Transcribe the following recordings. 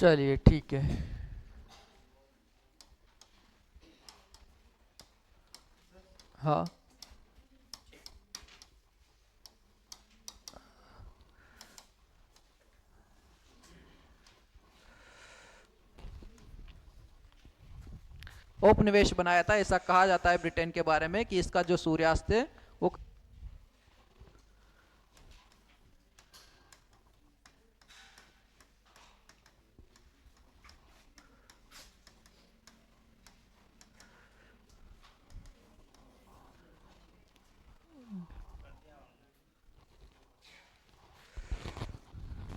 चलिए ठीक है। हाँ, उपनिवेश बनाया था, ऐसा कहा जाता है ब्रिटेन के बारे में कि इसका जो सूर्यास्त है वो।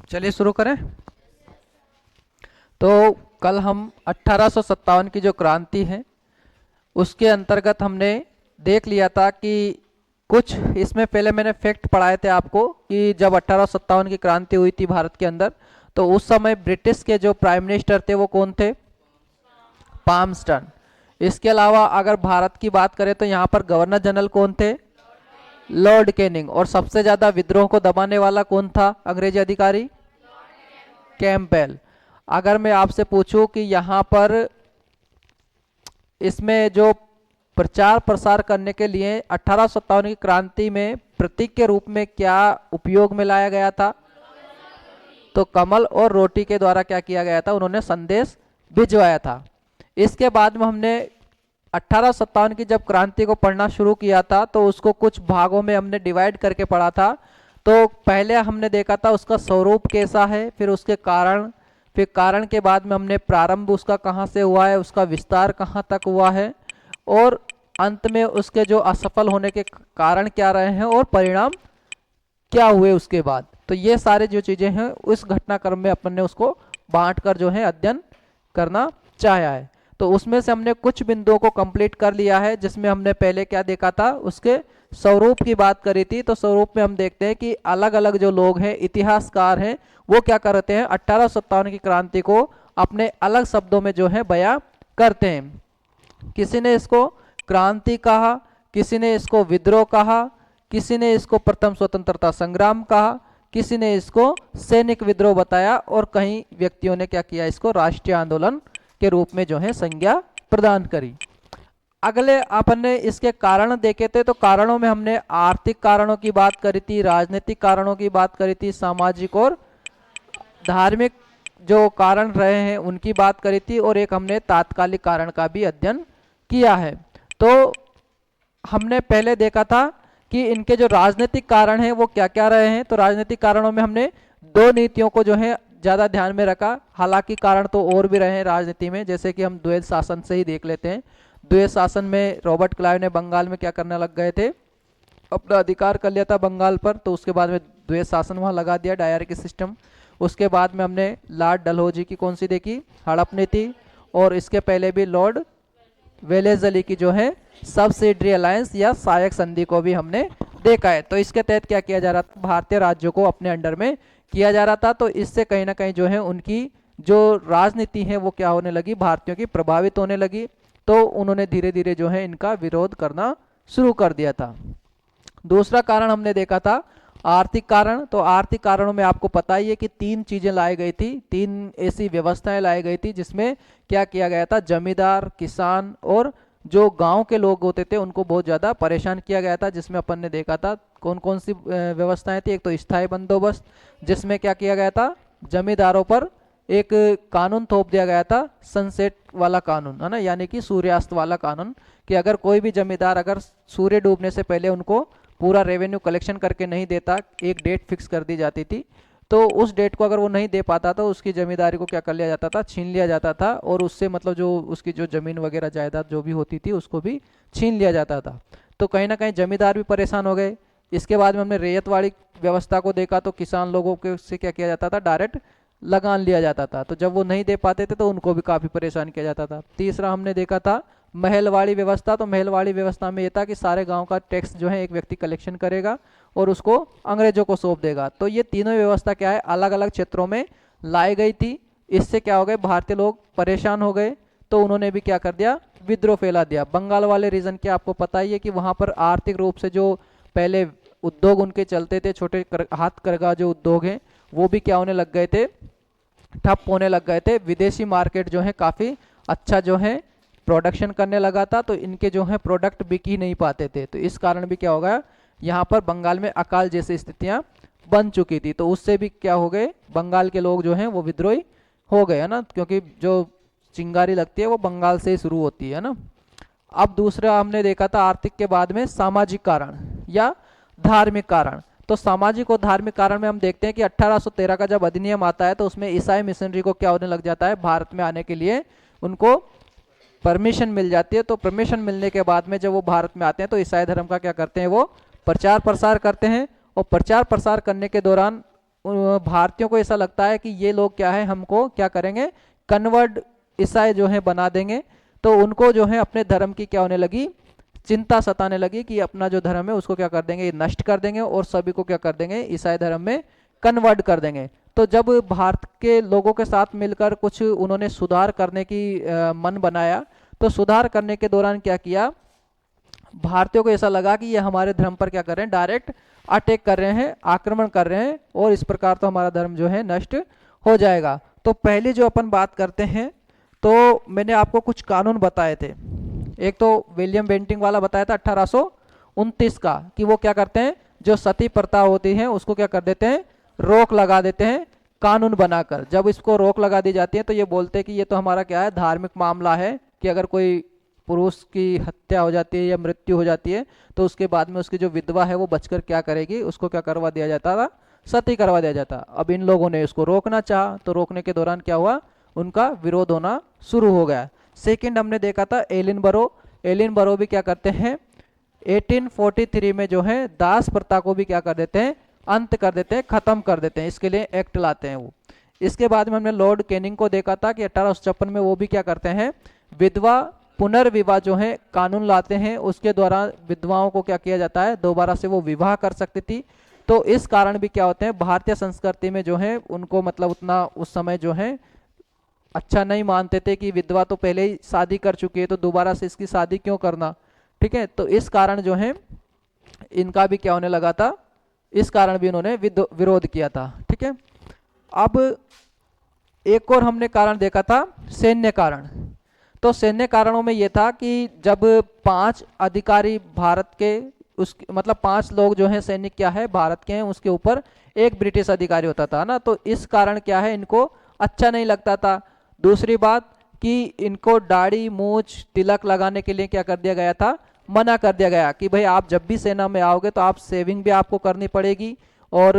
चलिए शुरू करें। तो कल हम 1857 की जो क्रांति है उसके अंतर्गत हमने देख लिया था कि कुछ इसमें पहले मैंने फैक्ट पढ़ाए थे आपको कि जब 1857 की क्रांति हुई थी भारत के अंदर, तो उस समय ब्रिटिश के जो प्राइम मिनिस्टर थे वो कौन थे? पामस्टन। इसके अलावा अगर भारत की बात करें तो यहाँ पर गवर्नर जनरल कौन थे? Lord Canning. और सबसे ज्यादा विद्रोह को दबाने वाला कौन था अंग्रेजी अधिकारी? कैंपबेल। अगर मैं आपसे पूछूं कि यहाँ पर इसमें जो प्रचार प्रसार करने के लिए 1857 की क्रांति में प्रतीक के रूप में क्या उपयोग में लाया गया था? तो कमल और रोटी के द्वारा क्या किया गया था? उन्होंने संदेश भिजवाया था। इसके बाद में हमने 1857 की जब क्रांति को पढ़ना शुरू किया था तो उसको कुछ भागों में हमने डिवाइड करके पढ़ा था। तो पहले हमने देखा था उसका स्वरूप कैसा है, फिर उसके कारण, फिर कारण के बाद में हमने प्रारंभ उसका कहाँ से हुआ है, उसका विस्तार कहाँ तक हुआ है, और अंत में उसके जो असफल होने के कारण क्या रहे हैं और परिणाम क्या हुए उसके बाद। तो ये सारे जो चीजें हैं उस घटनाक्रम में अपन ने उसको बांट कर जो है अध्ययन करना चाहा है। तो उसमें से हमने कुछ बिंदुओं को कंप्लीट कर लिया है, जिसमें हमने पहले क्या देखा था, उसके स्वरूप की बात करी थी। तो स्वरूप में हम देखते हैं कि अलग अलग जो लोग हैं, इतिहासकार हैं, वो क्या करते हैं 1857 की क्रांति को अपने अलग शब्दों में जो है बयां करते हैं। किसी ने इसको क्रांति कहा, किसी ने इसको विद्रोह कहा, किसी ने इसको प्रथम स्वतंत्रता संग्राम कहा, किसी ने इसको सैनिक विद्रोह बताया, और कई व्यक्तियों ने क्या किया, इसको राष्ट्रीय आंदोलन के रूप में जो है संज्ञा प्रदान करी। अगले अपन ने इसके कारण देखे थे। तो कारणों में हमने आर्थिक कारणों की बात करी थी, राजनीतिक कारणों की बात करी थी, सामाजिक और धार्मिक जो कारण रहे हैं उनकी बात करी थी, और एक हमने तात्कालिक कारण का भी अध्ययन किया है। तो हमने पहले देखा था कि इनके जो राजनीतिक कारण हैं वो क्या क्या रहे हैं। तो राजनीतिक कारणों में हमने दो नीतियों को जो है ज्यादा ध्यान में रखा। हालांकि कारण तो और भी रहे हैं राजनीति में, जैसे कि हम द्वैध शासन से ही देख लेते हैं। द्वैध शासन में रॉबर्ट क्लाइव ने बंगाल में क्या करने लग गए थे, अपना अधिकार कर लिया था बंगाल पर। तो उसके बाद में द्वैध शासन वहां लगा दिया, डायरकी सिस्टम। उसके बाद में हमने लॉर्ड डलहौजी की कौन सी देखी, हड़प नीति। और इसके पहले भी लॉर्ड वेलेजली की जो है सब्सिडरी अलायंस या सहायक संधि को भी हमने देखा है। तो इसके तहत क्या किया जा रहा था, भारतीय राज्यों को अपने अंडर में किया जा रहा था। तो इससे कहीं ना कहीं जो है उनकी जो राजनीति है वो क्या होने लगी, भारतीयों की प्रभावित होने लगी। तो उन्होंने धीरे धीरे जो है इनका विरोध करना शुरू कर दिया था। दूसरा कारण हमने देखा था आर्थिक कारण। तो आर्थिक कारणों में आपको पता ही है कि तीन चीजें लाई गई थी, तीन ऐसी व्यवस्थाएं लाई गई थी जिसमें क्या किया गया था, जमींदार, किसान और जो गांव के लोग होते थे उनको बहुत ज्यादा परेशान किया गया था। जिसमें अपन ने देखा था कौन कौन सी व्यवस्थाएं थी। एक तो स्थायी बंदोबस्त, जिसमें क्या किया गया था, जमींदारों पर एक कानून थोप दिया गया था, सनसेट वाला कानून, है ना, यानी कि सूर्यास्त वाला कानून, कि अगर कोई भी जमींदार अगर सूर्य डूबने से पहले उनको पूरा रेवेन्यू कलेक्शन करके नहीं देता, एक डेट फिक्स कर दी जाती थी, तो उस डेट को अगर वो नहीं दे पाता तो उसकी जमींदारी को क्या कर लिया जाता था, छीन लिया जाता था। और उससे मतलब जो उसकी जो जमीन वगैरह जायदाद जो भी होती थी उसको भी छीन लिया जाता था। तो कहीं ना कहीं जमींदार भी परेशान हो गए। इसके बाद में हमने रैयतवाड़ी व्यवस्था को देखा। तो किसान लोगों के से क्या किया जाता था, डायरेक्ट लगान लिया जाता था। तो जब वो नहीं दे पाते थे तो उनको भी काफी परेशान किया जाता था। तीसरा हमने देखा था महलवाड़ी व्यवस्था। तो महलवाड़ी व्यवस्था में ये था कि सारे गांव का टैक्स जो है एक व्यक्ति कलेक्शन करेगा और उसको अंग्रेजों को सौंप देगा। तो ये तीनों व्यवस्था क्या है, अलग अलग क्षेत्रों में लाई गई थी। इससे क्या हो गए, भारतीय लोग परेशान हो गए। तो उन्होंने भी क्या कर दिया, विद्रोह फैला दिया। बंगाल वाले रीजन के आपको पता ही है कि वहां पर आर्थिक रूप से जो पहले उद्योग उनके चलते थे, छोटे हाथ करगा जो उद्योग हैं, वो भी क्या होने लग गए थे, ठप होने लग गए थे। विदेशी मार्केट जो है काफ़ी अच्छा जो है प्रोडक्शन करने लगा था, तो इनके जो है प्रोडक्ट बिक ही नहीं पाते थे। तो इस कारण भी क्या होगा, यहाँ पर बंगाल में अकाल जैसी स्थितियाँ बन चुकी थी। तो उससे भी क्या हो गए, बंगाल के लोग जो हैं वो विद्रोही हो गए, है ना, क्योंकि जो चिंगारी लगती है वो बंगाल से ही शुरू होती है ना। अब दूसरा हमने देखा था आर्थिक के बाद में सामाजिक कारण या धार्मिक कारण। तो सामाजिक और धार्मिक कारण में हम देखते हैं कि 1813 का जब अधिनियम आता है तो उसमें ईसाई मिशनरी को क्या होने लग जाता है, भारत में आने के लिए उनको परमिशन मिल जाती है। तो परमिशन मिलने के बाद में जब वो भारत में आते हैं तो ईसाई धर्म का क्या करते हैं, वो प्रचार प्रसार करते हैं। और प्रचार प्रसार करने के दौरान भारतीयों को ऐसा लगता है कि ये लोग क्या है, हमको क्या करेंगे, कन्वर्ट ईसाई जो है बना देंगे। तो उनको जो है अपने धर्म की क्या होने लगी, चिंता सताने लगी कि अपना जो धर्म है उसको क्या कर देंगे, नष्ट कर देंगे और सभी को क्या कर देंगे, ईसाई धर्म में कन्वर्ट कर देंगे। तो जब भारत के लोगों के साथ मिलकर कुछ उन्होंने सुधार करने की मन बनाया, तो सुधार करने के दौरान क्या किया, भारतीयों को ऐसा लगा कि ये हमारे धर्म पर क्या कर रहे हैं, डायरेक्ट अटैक कर रहे हैं, आक्रमण कर रहे हैं, और इस प्रकार तो हमारा धर्म जो है नष्ट हो जाएगा। तो पहले जो अपन बात करते हैं, तो मैंने आपको कुछ कानून बताए थे। एक तो विलियम बेंटिंग वाला बताया था 1829 का, कि वो क्या करते हैं, जो सती प्रथा होती है उसको क्या कर देते हैं, रोक लगा देते हैं कानून बनाकर। जब इसको रोक लगा दी जाती है तो ये बोलते हैं कि ये तो हमारा क्या है, धार्मिक मामला है, कि अगर कोई पुरुष की हत्या हो जाती है या मृत्यु हो जाती है तो उसके बाद में उसकी जो विधवा है वो बचकर क्या करेगी, उसको क्या करवा दिया जाता था, सती करवा दिया जाता। अब इन लोगों ने इसको रोकना चाहा, तो रोकने के दौरान क्या हुआ, उनका विरोध होना शुरू हो गया। सेकंड हमने देखा था एलिनबरो। एलिनबरो भी क्या करते हैं, 1843 में जो है दास प्रथा को भी क्या कर देते हैं, अंत कर देते हैं, खत्म कर देते हैं, इसके लिए एक्ट लाते हैं वो। इसके बाद में हमने लॉर्ड कैनिंग को देखा था कि 1856 में वो भी क्या करते हैं, विधवा पुनर्विवाह जो है कानून लाते हैं। उसके द्वारा विधवाओं को क्या किया जाता है, दोबारा से वो विवाह कर सकती थी। तो इस कारण भी क्या होते हैं, भारतीय संस्कृति में जो है उनको मतलब उतना उस समय जो है अच्छा नहीं मानते थे कि विधवा तो पहले ही शादी कर चुकी है तो दोबारा से इसकी शादी क्यों करना, ठीक है। तो इस कारण जो है इनका भी क्या होने लगा था, इस कारण भी इन्होंने विरोध किया था, ठीक है। अब एक और हमने कारण देखा था, सैन्य कारण। तो सैन्य कारणों में यह था कि जब 5 अधिकारी भारत के, उस मतलब 5 लोग जो हैं सैनिक क्या है भारत के हैं, उसके ऊपर एक ब्रिटिश अधिकारी होता था ना। तो इस कारण क्या है, इनको अच्छा नहीं लगता था। दूसरी बात कि इनको दाढ़ी मूछ तिलक लगाने के लिए क्या कर दिया गया था, मना कर दिया गया कि भाई आप जब भी सेना में आओगे तो आप सेविंग भी आपको करनी पड़ेगी और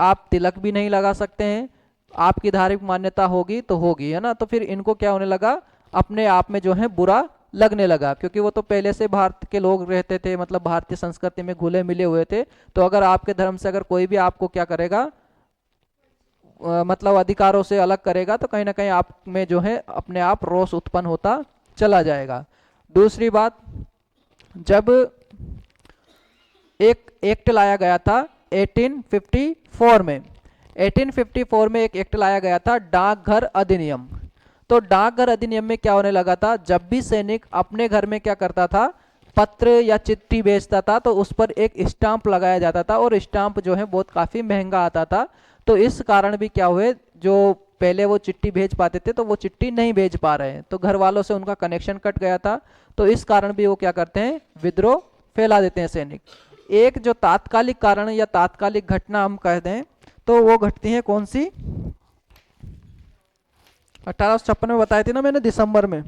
आप तिलक भी नहीं लगा सकते हैं, आपकी धार्मिक मान्यता होगी तो होगी, है ना। तो फिर इनको क्या होने लगा, अपने आप में जो है बुरा लगने लगा, क्योंकि वो तो पहले से भारत के लोग रहते थे, मतलब भारतीय संस्कृति में घुले मिले हुए थे। तो अगर आपके धर्म से अगर कोई भी आपको क्या करेगा, मतलब अधिकारों से अलग करेगा, तो कहीं ना कहीं आप में जो है अपने आप रोष उत्पन्न होता चला जाएगा। दूसरी बात, जब एक एक्ट लाया गया था 1854 में, 1854 में एक एक्ट लाया गया था, डाकघर अधिनियम। तो डाकघर अधिनियम में क्या होने लगा था, जब भी सैनिक अपने घर में क्या करता था, पत्र या चिट्ठी भेजता था, तो उस पर एक स्टाम्प लगाया जाता था, और स्टाम्प जो है बहुत काफ़ी महंगा आता था। तो इस कारण भी क्या हुए, जो पहले वो चिट्ठी भेज पाते थे तो वो चिट्ठी नहीं भेज पा रहे हैं, तो घर वालों से उनका कनेक्शन कट गया था। तो इस कारण भी वो क्या करते हैं, विद्रोह फैला देते हैं सैनिक। एक जो तात्कालिक कारण या तात्कालिक घटना हम कह दें तो वो घटती है कौन सी, 1856 में बताई थी ना मैंने, दिसंबर में,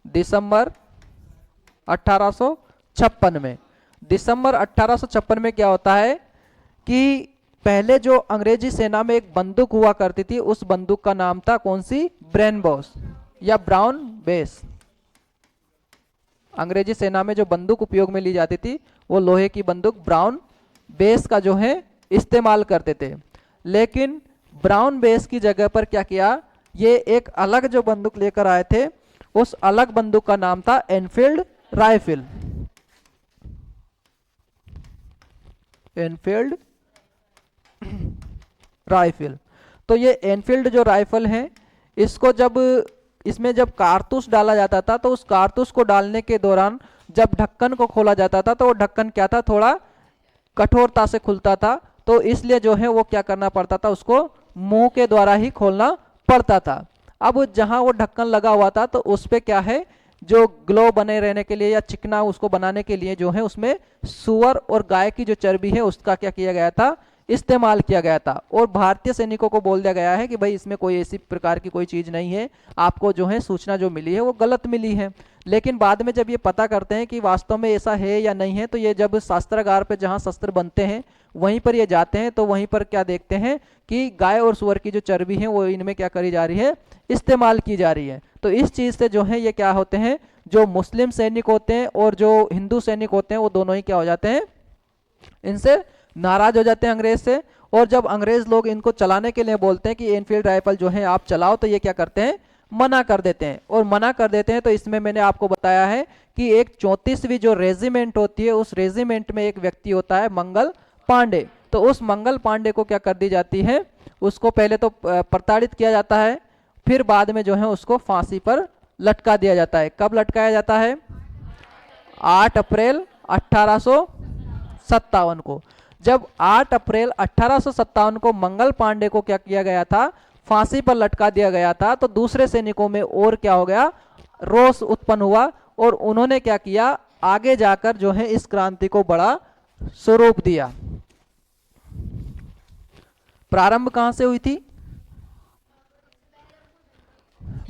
दिसंबर 1856 में। दिसंबर 1856 में क्या होता है कि पहले जो अंग्रेजी सेना में एक बंदूक हुआ करती थी, उस बंदूक का नाम था कौन सी, ब्रेन बॉस या ब्राउन बेस। अंग्रेजी सेना में जो बंदूक उपयोग में ली जाती थी वो लोहे की बंदूक ब्राउन बेस का जो है इस्तेमाल करते थे। लेकिन ब्राउन बेस की जगह पर क्या किया, ये एक अलग जो बंदूक लेकर आए थे, उस अलग बंदूक का नाम था एनफील्ड राइफल। Enfield rifle. तो ये एनफील्ड जो राइफल है, इसको जब इसमें जब कारतूस डाला जाता था तो उस कारतूस को डालने के दौरान जब ढक्कन को खोला जाता था तो वो ढक्कन क्या था, थोड़ा कठोरता से खुलता था। तो इसलिए जो है वो क्या करना पड़ता था, उसको मुंह के द्वारा ही खोलना पड़ता था। अब जहां वो ढक्कन लगा हुआ था तो उस पे क्या है, जो ग्लो बने रहने के लिए या चिकना उसको बनाने के लिए जो है उसमें सुअर और गाय की जो चर्बी है उसका क्या किया गया था, इस्तेमाल किया गया था। और भारतीय सैनिकों को बोल दिया गया है कि भाई इसमें कोई ऐसी प्रकार की कोई चीज नहीं है, आपको जो है सूचना जो मिली है वो गलत मिली है। लेकिन बाद में जब ये पता करते हैं कि वास्तव में ऐसा है या नहीं है, तो ये जब शस्त्रागार पे जहाँ शस्त्र बनते हैं वहीं पर ये जाते हैं, तो वहीं पर क्या देखते हैं कि गाय और सुअर की जो चर्बी है वो इनमें क्या करी जा रही है, इस्तेमाल की जा रही है। तो इस चीज से जो है ये क्या होते हैं, जो मुस्लिम सैनिक होते हैं और जो हिंदू सैनिक होते हैं वो दोनों ही क्या हो जाते हैं, इनसे नाराज हो जाते हैं अंग्रेज से। और जब अंग्रेज लोग इनको चलाने के लिए बोलते हैं कि एनफील्ड राइफल जो है आप चलाओ, तो ये क्या करते हैं, मना कर देते हैं। और मना कर देते हैं तो इसमें मैंने आपको बताया है कि एक 34वीं जो रेजिमेंट होती है उस रेजिमेंट में एक व्यक्ति होता है मंगल पांडे। तो उस मंगल पांडे को क्या कर दी जाती है, उसको पहले तो प्रताड़ित किया जाता है, फिर बाद में जो है उसको फांसी पर लटका दिया जाता है। कब लटकाया जाता है, 8 अप्रैल 1857 को। जब 8 अप्रैल 1857 को मंगल पांडे को क्या किया गया था, फांसी पर लटका दिया गया था, तो दूसरे सैनिकों में और क्या हो गया, रोष उत्पन्न हुआ। और उन्होंने क्या किया, आगे जाकर जो है इस क्रांति को बड़ा स्वरूप दिया। प्रारंभ कहां से हुई थी,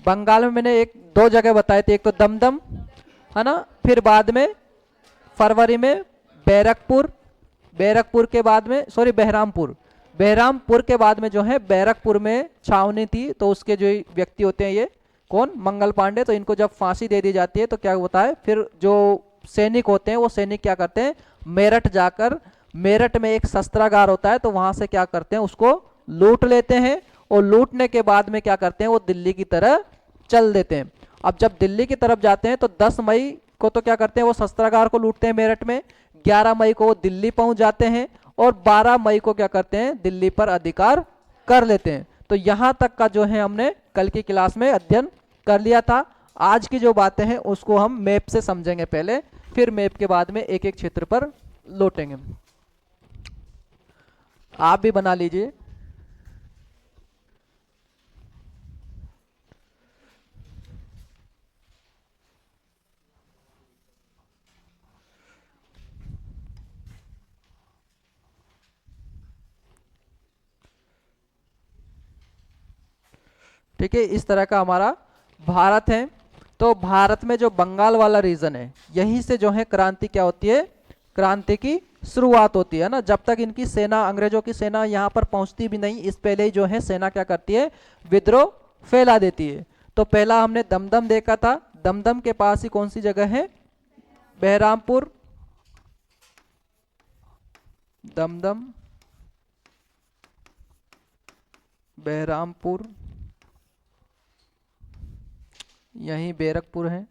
बंगाल में मैंने एक दो जगह बताए थे, एक तो दमदम है ना, फिर बाद में फरवरी में बैरकपुर, बैरकपुर के बाद में सॉरी बहरामपुर, बहरामपुर के बाद में जो है बैरकपुर में छावनी थी। तो उसके जो व्यक्ति होते हैं ये कौन, मंगल पांडे। तो इनको जब फांसी दे दी जाती है तो क्या होता है, फिर जो सैनिक होते हैं वो सैनिक क्या करते हैं, मेरठ जाकर, मेरठ में एक शस्त्रागार होता है तो वहां से क्या करते हैं, उसको लूट लेते हैं। और लूटने के बाद में क्या करते हैं, वो दिल्ली की तरह चल देते हैं। अब जब दिल्ली की तरफ जाते हैं तो 10 मई को तो क्या करते हैं, वो शस्त्रागार को लूटते हैं मेरठ में, 11 मई को वो दिल्ली पहुंच जाते हैं और 12 मई को क्या करते हैं, दिल्ली पर अधिकार कर लेते हैं। तो यहां तक का जो है हमने कल की क्लास में अध्ययन कर लिया था। आज की जो बातें हैं उसको हम मैप से समझेंगे पहले, फिर मैप के बाद में एक एक क्षेत्र पर लौटेंगे। आप भी बना लीजिए। ठीक है, इस तरह का हमारा भारत है। तो भारत में जो बंगाल वाला रीजन है, यहीं से जो है क्रांति क्या होती है, क्रांति की शुरुआत होती है ना। जब तक इनकी सेना, अंग्रेजों की सेना यहाँ पर पहुंचती भी नहीं, इस पहले ही जो है सेना क्या करती है, विद्रोह फैला देती है। तो पहला हमने दमदम देखा था, दमदम के पास ही कौन सी जगह है, बहरामपुर, दमदम, बहरामपुर, यहीं बैरकपुर है।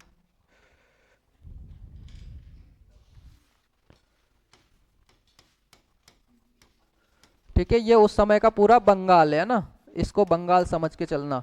ठीक है, ये उस समय का पूरा बंगाल है ना, इसको बंगाल समझ के चलना।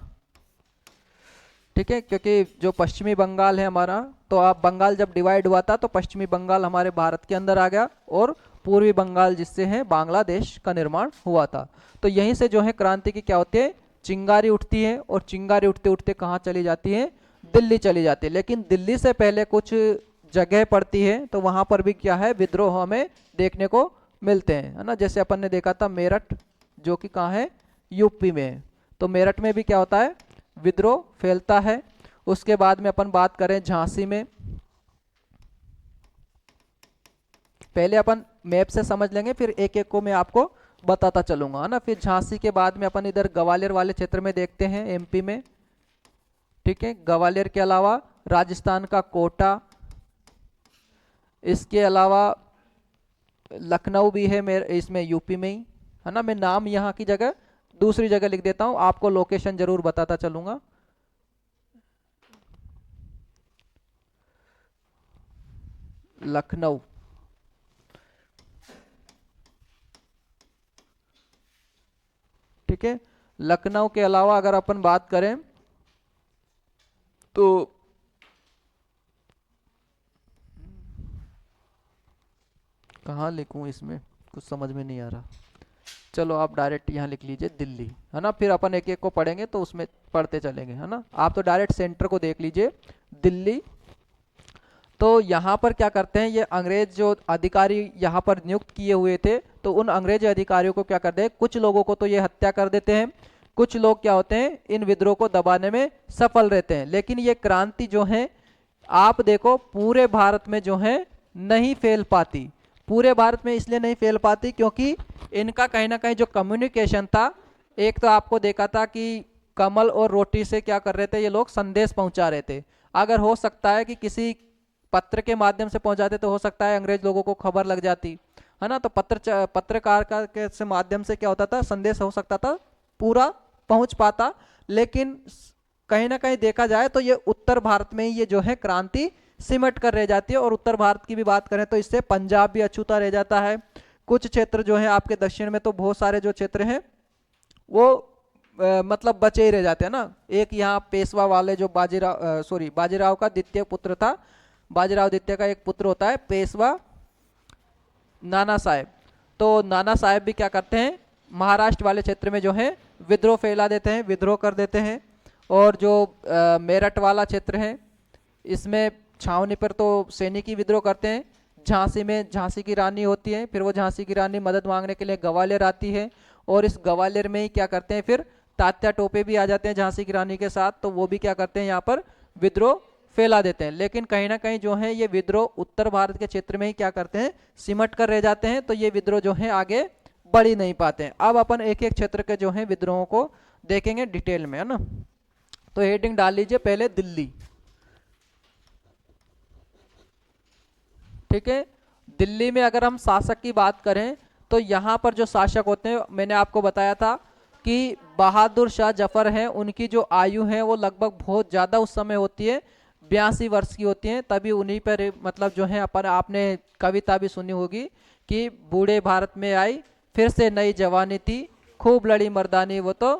ठीक है, क्योंकि जो पश्चिमी बंगाल है हमारा, तो आप बंगाल जब डिवाइड हुआ था तो पश्चिमी बंगाल हमारे भारत के अंदर आ गया और पूर्वी बंगाल जिससे है बांग्लादेश का निर्माण हुआ था। तो यहीं से जो है क्रांति की क्या होती है, चिंगारी उठती है और चिंगारी उठते उठते कहाँ चली जाती है, दिल्ली चली जाती है। लेकिन दिल्ली से पहले कुछ जगह पड़ती है तो वहां पर भी क्या है, विद्रोह हमें देखने को मिलते हैं, है ना। जैसे अपन ने देखा था मेरठ, जो कि कहाँ है, यूपी में है। तो मेरठ में भी क्या होता है, विद्रोह फैलता है। उसके बाद में अपन बात करें झांसी में, पहले अपन मैप से समझ लेंगे फिर एक एक को मैं आपको बताता चलूंगा, है ना। फिर झांसी के बाद में अपन इधर ग्वालियर वाले क्षेत्र में देखते हैं, एमपी में। ठीक है, ग्वालियर के अलावा राजस्थान का कोटा, इसके अलावा लखनऊ भी है मेरे इसमें, यूपी में ही, है ना। मैं नाम यहाँ की जगह दूसरी जगह लिख देता हूँ, आपको लोकेशन जरूर बताता चलूंगा। लखनऊ, ठीक है। लखनऊ के अलावा अगर अपन बात करें तो कहाँ लिखूं, इसमें कुछ समझ में नहीं आ रहा। चलो आप डायरेक्ट यहाँ लिख लीजिए दिल्ली, है ना, फिर अपन एक एक को पढ़ेंगे तो उसमें पढ़ते चलेंगे, है ना। आप तो डायरेक्ट सेंटर को देख लीजिए, दिल्ली। तो यहाँ पर क्या करते हैं, ये अंग्रेज जो अधिकारी यहाँ पर नियुक्त किए हुए थे, तो उन अंग्रेज अधिकारियों को क्या करते हैं, कुछ लोगों को तो ये हत्या कर देते हैं, कुछ लोग क्या होते हैं इन विद्रोह को दबाने में सफल रहते हैं। लेकिन ये क्रांति जो है आप देखो पूरे भारत में जो है नहीं फैल पाती। पूरे भारत में इसलिए नहीं फैल पाती क्योंकि इनका कहीं ना कहीं जो कम्युनिकेशन था, एक तो आपको देखा था कि कमल और रोटी से क्या कर रहे थे ये लोग, संदेश पहुंचा रहे थे। अगर हो सकता है कि किसी पत्र के माध्यम से पहुंचाते तो हो सकता है अंग्रेज लोगों को खबर लग जाती, है ना। तो पत्रकार का के से माध्यम से क्या होता था, संदेश हो सकता था पूरा पहुंच पाता। लेकिन कहीं ना कहीं देखा जाए तो ये उत्तर भारत में ही ये जो है क्रांति सिमट कर रह जाती है। और उत्तर भारत की भी बात करें तो इससे पंजाब भी अछूता रह जाता है। कुछ क्षेत्र जो है आपके दक्षिण में तो बहुत सारे जो क्षेत्र हैं वो मतलब बचे ही रह जाते हैं ना। एक यहाँ पेशवा वाले जो बाजीराव का द्वितीय पुत्र था, बाजीराव द्वितीय का एक पुत्र होता है पेशवा नाना साहेब। तो नाना साहेब भी क्या करते हैं, महाराष्ट्र वाले क्षेत्र में जो है विद्रोह फैला देते हैं, विद्रोह कर देते हैं। और जो मेरठ वाला क्षेत्र है इसमें छावनी पर तो सैनिक ही विद्रोह करते हैं। झांसी में झांसी की रानी होती है, फिर वो झांसी की रानी मदद मांगने के लिए ग्वालियर आती है, और इस ग्वालियर में ही क्या करते हैं फिर तात्या टोपे भी आ जाते हैं झांसी की रानी के साथ। तो वो भी क्या करते हैं यहाँ पर विद्रोह फैला देते हैं। लेकिन कहीं ना कहीं जो है ये विद्रोह उत्तर भारत के क्षेत्र में ही क्या करते हैं, सिमट कर रह जाते हैं। तो ये विद्रोह जो है आगे बढ़ ही नहीं पाते हैं। अब अपन एक एक क्षेत्र के जो है विद्रोहों को देखेंगे डिटेल में, है ना। तो हेडिंग डाल लीजिए पहले दिल्ली, ठीक है। दिल्ली में अगर हम शासक की बात करें तो यहाँ पर जो शासक होते हैं मैंने आपको बताया था कि बहादुर शाह जफर हैं, उनकी जो आयु है वो लगभग बहुत ज़्यादा उस समय होती है, 82 वर्ष की होती है। तभी उन्हीं पर मतलब जो है अपन आपने कविता भी सुनी होगी कि बूढ़े भारत में आई फिर से नई जवानी थी, खूब लड़ी मर्दानी वो तो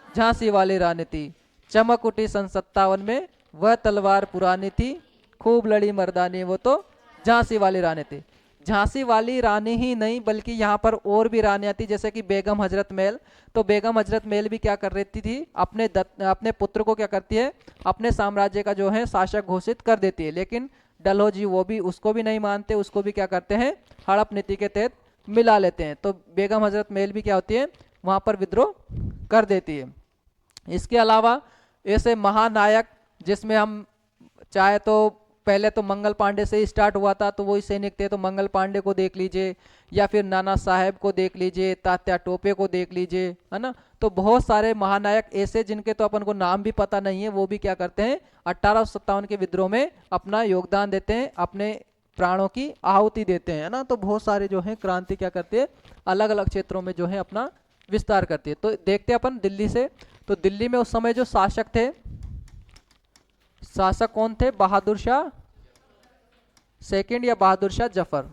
झांसी वाली रानी थी, चमक उठी सन 57 में वह तलवार पुरानी थी, खूब लड़ी मर्दानी वो तो झांसी वाली रानी थी। झांसी वाली रानी ही नहीं बल्कि यहाँ पर और भी रानियां थी, जैसे कि बेगम हजरत महल। तो बेगम हजरत महल भी क्या कर रही थी, अपने पुत्र को क्या करती है, अपने साम्राज्य का जो है शासक घोषित कर देती है। लेकिन डलहौजी वो भी उसको भी नहीं मानते, उसको भी क्या करते हैं हड़प नीति के तहत मिला लेते हैं। तो बेगम हजरत महल भी क्या होती है वहाँ पर विद्रोह कर देती है। इसके अलावा ऐसे महानायक जिसमें हम चाहे तो पहले तो मंगल पांडे से ही स्टार्ट हुआ था, तो वही सैनिक थे, तो मंगल पांडे को देख लीजिए, या फिर नाना साहेब को देख लीजिए, तात्या टोपे को देख लीजिए, है ना। तो बहुत सारे महानायक ऐसे जिनके तो अपन को नाम भी पता नहीं है, वो भी क्या करते हैं 1857 के विद्रोह में अपना योगदान देते हैं, अपने प्राणों की आहुति देते हैं, है ना। तो बहुत सारे जो है क्रांति क्या करते हैं अलग अलग क्षेत्रों में जो है अपना विस्तार करती है। तो देखते हैं अपन दिल्ली से। तो दिल्ली में उस समय जो शासक थे, शासक कौन थे, बहादुर शाह सेकंड या बहादुर शाह जफर,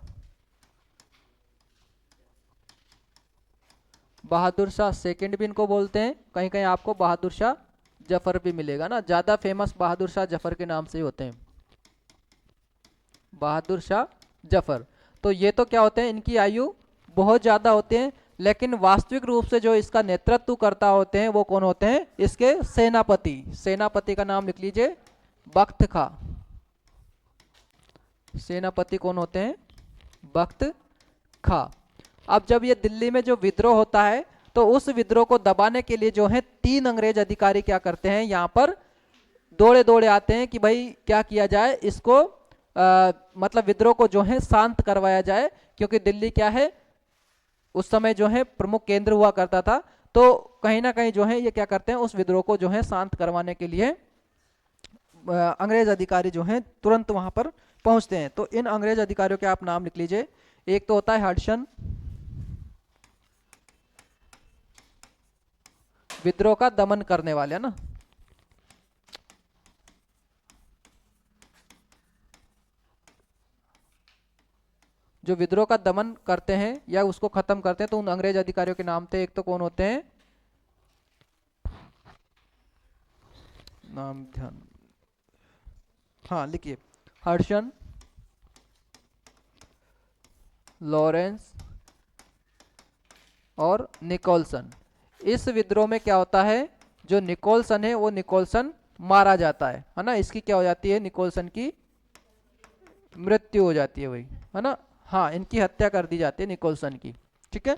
बहादुर शाह सेकंड भी इनको बोलते हैं, कहीं कहीं आपको बहादुर शाह जफर भी मिलेगा ना, ज्यादा फेमस बहादुर शाह जफर के नाम से ही होते हैं, बहादुर शाह जफर। तो ये तो क्या होते हैं, इनकी आयु बहुत ज्यादा होते हैं, लेकिन वास्तविक रूप से जो इसका नेतृत्व करता होते हैं वो कौन होते हैं, इसके सेनापति। सेनापति का नाम लिख लीजिए बख्त खां। सेनापति कौन होते हैं, बख्त खां। अब जब ये दिल्ली में जो विद्रोह होता है तो उस विद्रोह को दबाने के लिए जो है 3 अंग्रेज अधिकारी क्या करते हैं, यहाँ पर दौड़े दौड़े आते हैं कि भाई क्या किया जाए, इसको मतलब विद्रोह को जो है शांत करवाया जाए। क्योंकि दिल्ली क्या है उस समय जो है प्रमुख केंद्र हुआ करता था। तो कहीं ना कहीं जो है ये क्या करते हैं उस विद्रोह को जो है शांत करवाने के लिए अंग्रेज अधिकारी जो हैं तुरंत वहां पर पहुंचते हैं। तो इन अंग्रेज अधिकारियों के आप नाम लिख लीजिए। एक तो होता है हडसन, विद्रोह का दमन करने वाले, है ना। जो विद्रोह का दमन करते हैं या उसको खत्म करते हैं, तो उन अंग्रेज अधिकारियों के नाम थे। एक तो कौन होते हैं, नाम ध्यान, हाँ लिखिए, हडसन, लॉरेंस और निकोलसन। इस विद्रोह में क्या होता है, जो निकोलसन है वो निकोलसन मारा जाता है ना। इसकी क्या हो जाती है, निकोलसन की मृत्यु हो जाती है वही, है ना। हाँ, इनकी हत्या कर दी जाती है निकोलसन की। ठीक है,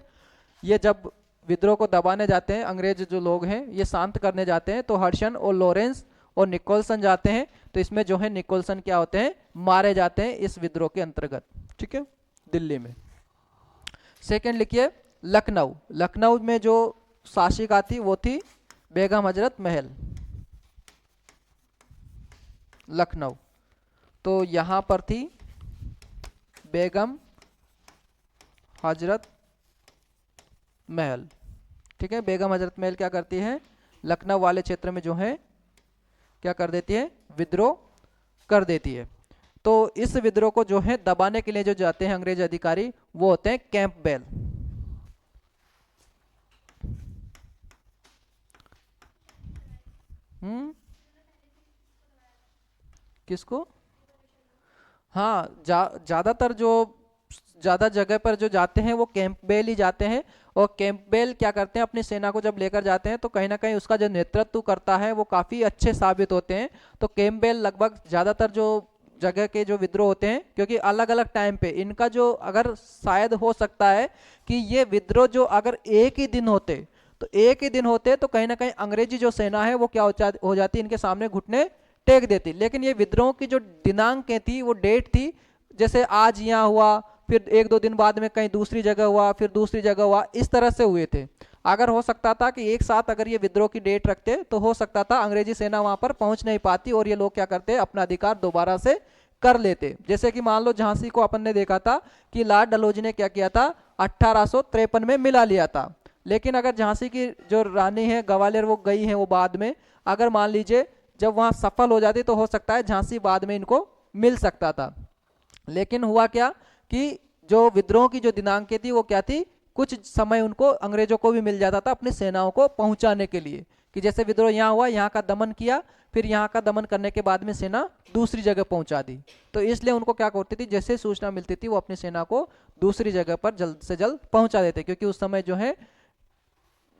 ये जब विद्रोह को दबाने जाते हैं अंग्रेज जो लोग हैं, ये शांत करने जाते हैं, तो हर्शन और लॉरेंस और निकोलसन जाते हैं। तो इसमें जो है निकोलसन क्या होते हैं, मारे जाते हैं इस विद्रोह के अंतर्गत। ठीक है, दिल्ली में। सेकंड लिखिए लखनऊ। लखनऊ में जो शासिका थी वो थी बेगम हजरत महल। लखनऊ, तो यहां पर थी बेगम हजरत महल। ठीक है, बेगम हजरत महल क्या करती है, लखनऊ वाले क्षेत्र में जो है क्या कर देती है, विद्रोह कर देती है। तो इस विद्रोह को जो है दबाने के लिए जो जाते हैं अंग्रेज अधिकारी, वो होते हैं कैंपबेल। किसको? हाँ, ज्यादातर जो ज्यादा जगह पर जो जाते हैं वो कैंपबेल ही जाते हैं। और कैंपबेल क्या करते हैं, अपनी सेना को जब लेकर जाते हैं तो कहीं ना कहीं उसका जो नेतृत्व करता है वो काफी अच्छे साबित होते हैं। तो कैंपबेल लगभग ज्यादातर जो जगह के जो विद्रोह होते हैं, क्योंकि अलग अलग टाइम पे इनका जो, अगर शायद हो सकता है कि ये विद्रोह जो अगर एक ही दिन होते, तो एक ही दिन होते तो कहीं ना कहीं अंग्रेजी जो सेना है वो क्या हो जाती, इनके सामने घुटने टेक देती। लेकिन ये विद्रोह की जो दिनांकें थी, वो डेट थी, जैसे आज यहाँ हुआ, फिर एक दो दिन बाद में कहीं दूसरी जगह हुआ, फिर दूसरी जगह हुआ, इस तरह से हुए थे। अगर हो सकता था कि एक साथ अगर ये विद्रोह की डेट रखते तो हो सकता था अंग्रेजी सेना वहां पर पहुंच नहीं पाती और ये लोग क्या करते, अपना अधिकार दोबारा से कर लेते। जैसे कि मान लो झांसी को अपन ने देखा था कि लॉर्ड डलहौजी ने क्या किया था, 1853 में मिला लिया था। लेकिन अगर झांसी की जो रानी है ग्वालियर वो गई है, वो बाद में अगर मान लीजिए जब वहां सफल हो जाती तो हो सकता है झांसी बाद में इनको मिल सकता था। लेकिन हुआ क्या कि जो विद्रोह की जो दिनांकें थी वो क्या थी, कुछ समय उनको अंग्रेजों को भी मिल जाता था अपनी सेनाओं को पहुंचाने के लिए, कि जैसे विद्रोह यहाँ हुआ, यहाँ का दमन किया, फिर यहाँ का दमन करने के बाद में सेना दूसरी जगह पहुंचा दी। तो इसलिए उनको क्या करती थी, जैसे सूचना मिलती थी वो अपनी सेना को दूसरी जगह पर जल्द से जल्द पहुंचा देते। क्योंकि उस समय जो है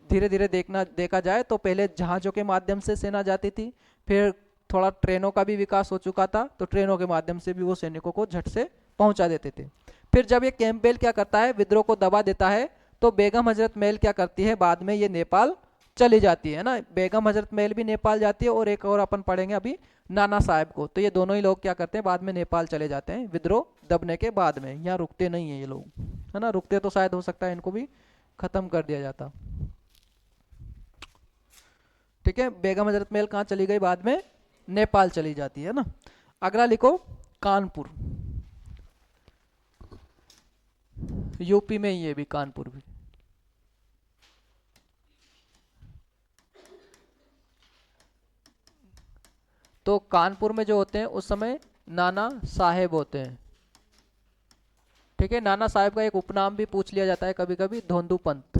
धीरे धीरे देखा जाए तो पहले जहाजों के माध्यम से सेना जाती थी, फिर थोड़ा ट्रेनों का भी विकास हो चुका था, तो ट्रेनों के माध्यम से भी वो सैनिकों को झट से पहुंचा देते थे। फिर जब ये कैंपबेल क्या करता है, विद्रोह को दबा देता है, तो बेगम हजरत महल क्या करती है, बाद में ये नेपाल चली जाती है ना। बेगम हजरत महल भी नेपाल जाती है, और एक और अपन पढ़ेंगे अभी नाना साहब को। तो ये दोनों ही लोग क्या करते हैं, बाद में नेपाल चले जाते हैं विद्रोह दबने के बाद में। यहाँ रुकते नहीं है ये लोग, है ना। रुकते तो शायद हो सकता है इनको भी खत्म कर दिया जाता। ठीक है, बेगम हजरत महल कहाँ चली गई, बाद में नेपाल चली जाती है ना। अगला लिखो कानपुर। यूपी में ही है भी कानपुर भी। तो कानपुर में जो होते हैं उस समय नाना साहेब होते हैं। ठीक है, नाना साहेब का एक उपनाम भी पूछ लिया जाता है कभी कभी, धोंदू पंत।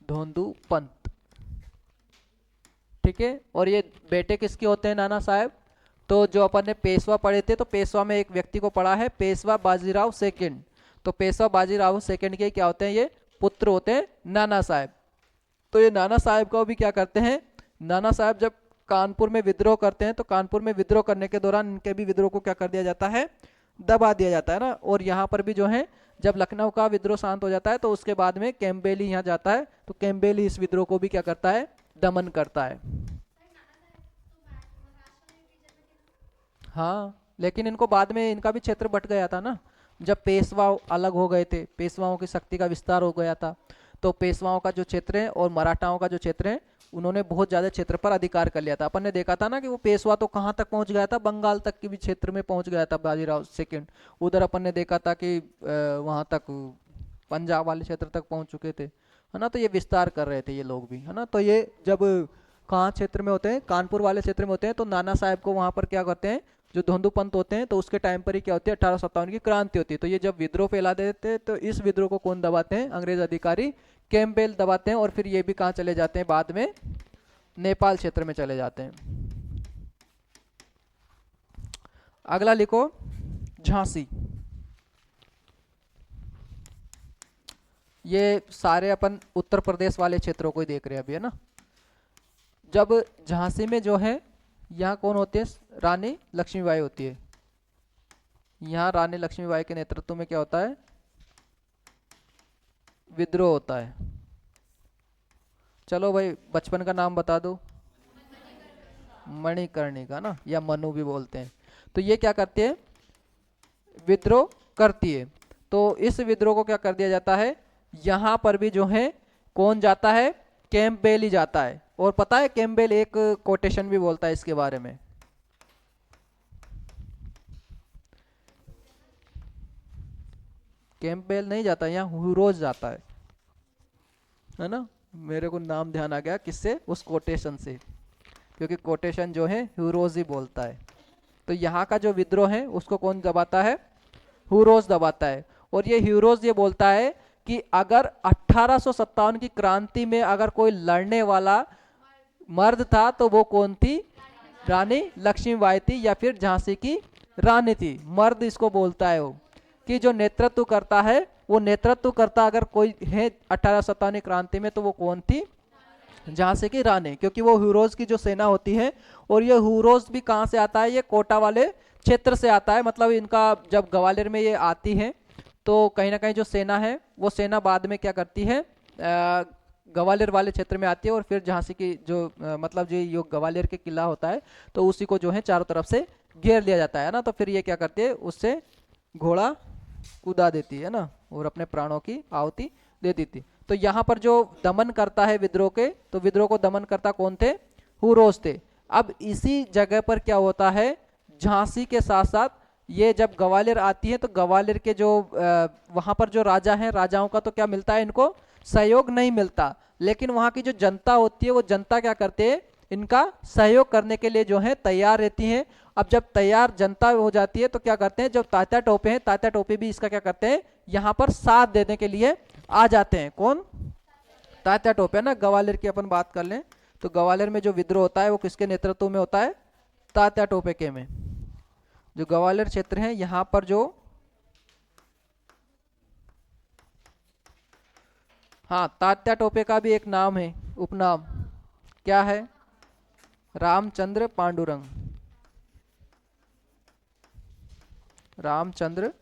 धोंदू पंत, ठीक है। और ये बेटे किसके होते हैं नाना साहेब, तो जो अपन ने पेशवा पढ़े थे, तो पेशवा में एक व्यक्ति को पढ़ा है, पेशवा बाजीराव सेकंड। तो पेशवा बाजीराव सेकंड के क्या होते हैं, ये पुत्र होते हैं नाना साहेब। तो ये नाना साहेब को भी क्या करते हैं, नाना साहब जब कानपुर में विद्रोह करते हैं, तो कानपुर में विद्रोह करने के दौरान इनके भी विद्रोह को क्या कर दिया जाता है, दबा दिया जाता है ना। और यहाँ पर भी जो है जब लखनऊ का विद्रोह शांत हो जाता है, तो उसके बाद में कैंपबेल यहाँ जाता है, तो कैंपबेल इस विद्रोह को भी क्या करता है, दमन करता है। हाँ, लेकिन इनको बाद में इनका भी क्षेत्र बट गया था ना, जब पेशवा अलग हो गए थे, पेशवाओं की शक्ति का विस्तार हो गया था। तो पेशवाओं का जो क्षेत्र है और मराठाओं का जो क्षेत्र है, उन्होंने बहुत ज्यादा क्षेत्र पर अधिकार कर लिया था। अपन ने देखा था ना कि वो पेशवा तो कहाँ तक पहुंच गया था, बंगाल तक के भी क्षेत्र में पहुंच गया था बाजीराव सेकंड। उधर अपन ने देखा था कि वहां तक पंजाब वाले क्षेत्र तक पहुंच चुके थे, है ना। तो ये विस्तार कर रहे थे ये लोग भी, है ना। तो ये जब कहाँ क्षेत्र में होते हैं, कानपुर वाले क्षेत्र में होते हैं, तो नाना साहब को वहां पर क्या करते हैं, जो धोंदू पंत होते हैं, तो उसके टाइम पर ही क्या होती है, 1857 की क्रांति होती है। तो ये जब विद्रोह फैला देते हैं, तो इस विद्रोह को कौन दबाते हैं, अंग्रेज अधिकारी कैंपबेल दबाते हैं। और फिर ये भी कहाँ चले जाते हैं, बाद में नेपाल क्षेत्र में चले जाते हैं। अगला लिखो झांसी। ये सारे अपन उत्तर प्रदेश वाले क्षेत्रों को ही देख रहे हैं अभी, है ना। जब झांसी में जो है, यहाँ कौन होती है, रानी लक्ष्मीबाई होती है। यहाँ रानी लक्ष्मीबाई के नेतृत्व में क्या होता है, विद्रोह होता है। चलो भाई बचपन का नाम बता दो। मणिकर्णिका ना, या मनु भी बोलते हैं। तो ये क्या करती है, विद्रोह करती है। तो इस विद्रोह को क्या कर दिया जाता है, यहाँ पर भी जो है कौन जाता है, कैंपबेल ही जाता है। और पता है कैंपबेल एक कोटेशन भी बोलता है इसके बारे में। कैंपबेल नहीं जाता, यहाँ ह्यूरोज जाता है ना। मेरे को नाम ध्यान आ गया किससे, उस कोटेशन से, क्योंकि कोटेशन जो है ह्यूरोज ही बोलता है। तो यहाँ का जो विद्रोह है उसको कौन दबाता है, ह्यूरोज दबाता है। और ये ह्यूरोज ये बोलता है कि अगर 1857 की क्रांति में अगर कोई लड़ने वाला मर्द था तो वो कौन थी, रानी लक्ष्मीबाई थी, या फिर झांसी की रानी थी। मर्द इसको बोलता है वो, कि जो नेतृत्व करता है, वो नेतृत्व करता अगर कोई है 1857 क्रांति में तो वो कौन थी, झांसी की रानी। क्योंकि वो ह्यूरोज की जो सेना होती है, और ये ह्यूरोज भी कहाँ से आता है, ये कोटा वाले क्षेत्र से आता है। मतलब इनका जब ग्वालियर में ये आती है तो कहीं ना कहीं जो सेना है वो सेना बाद में क्या करती है, ग्वालियर वाले क्षेत्र में आती है। और फिर झांसी की जो मतलब जो ग्वालियर के किला होता है तो उसी को जो है चारों तरफ से घेर लिया जाता है ना। तो फिर ये क्या करती है, उससे घोड़ा कूदा देती है ना, और अपने प्राणों की आहुति दे देती। तो यहाँ पर जो दमन करता है विद्रोह के, तो विद्रोह को दमन करता कौन थे, ह्यूरोज थे। अब इसी जगह पर क्या होता है, झांसी के साथ साथ ये जब ग्वालियर आती है तो ग्वालियर के जो वहां पर जो राजा हैं, राजाओं का तो क्या मिलता है, इनको सहयोग नहीं मिलता। लेकिन वहां की जो जनता होती है, वो जनता क्या करते हैं, इनका सहयोग करने के लिए जो है तैयार रहती है। अब जब तैयार जनता हो जाती है तो क्या करते हैं, जब तात्या टोपे हैं, तात्या टोपे भी इसका क्या करते हैं, यहाँ पर साथ देने के लिए आ जाते हैं। कौन, तात्या टोपे ना। ग्वालियर की अपन बात कर लें तो ग्वालियर में जो विद्रोह होता है वो किसके नेतृत्व में होता है, तात्या टोपे के में। जो ग्वालियर क्षेत्र है यहाँ पर जो, हाँ, तात्या टोपे का भी एक नाम है, उपनाम क्या है, रामचंद्र पांडुरंग। रामचंद्र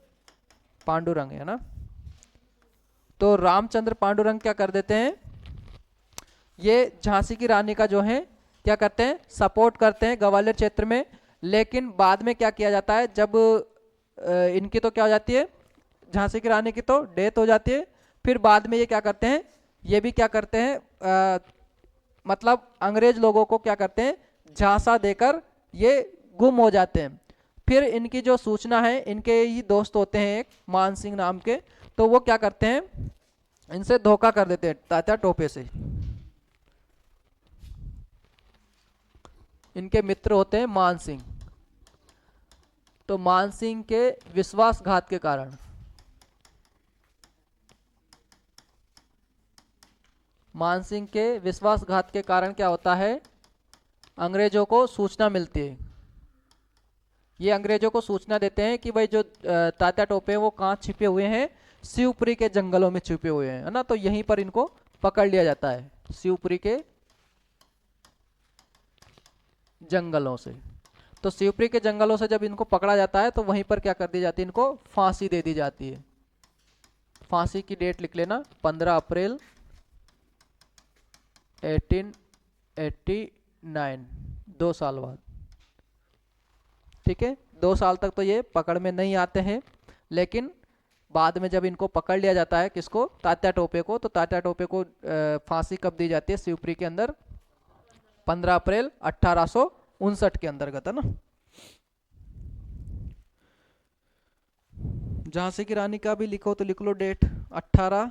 पांडुरंग है ना। तो रामचंद्र पांडुरंग क्या कर देते हैं, ये झांसी की रानी का जो है क्या करते हैं, सपोर्ट करते हैं ग्वालियर क्षेत्र में। लेकिन बाद में क्या किया जाता है, जब इनकी तो क्या हो जाती है, झांसी की रानी की तो डेथ हो जाती है। फिर बाद में ये क्या करते हैं, ये भी क्या करते हैं, मतलब अंग्रेज लोगों को क्या करते हैं, झांसा देकर ये गुम हो जाते हैं। फिर इनकी जो सूचना है, इनके ही दोस्त होते हैं एक मान सिंह नाम के, तो वो क्या करते हैं, इनसे धोखा कर देते हैं तात्या टोपे से। इनके मित्र होते हैं मान सिंह। तो मान सिंह के विश्वासघात के कारण, मान सिंह के विश्वासघात के कारण क्या होता है, अंग्रेजों को सूचना मिलती है। ये अंग्रेजों को सूचना देते हैं कि भाई जो तात्या टोपे वो कहाँ छिपे हुए हैं, शिवपुरी के जंगलों में छिपे हुए हैं, है ना। तो यहीं पर इनको पकड़ लिया जाता है, शिवपुरी के जंगलों से। तो शिवपुरी के जंगलों से जब इनको पकड़ा जाता है तो वहीं पर क्या कर दी जाती है, इनको फांसी दे दी जाती है। फांसी की डेट लिख लेना, 15 अप्रैल 1889, 2 साल बाद। ठीक है, 2 साल तक तो ये पकड़ में नहीं आते हैं। लेकिन बाद में जब इनको पकड़ लिया जाता है, किसको, तात्या टोपे को, तो तात्या टोपे को फांसी कब दी जाती है, शिवपुरी के अंदर 15 अप्रैल 1859 के अंतर्गत, है ना। झांसी की रानी का भी लिखो तो लिख लो डेट, 18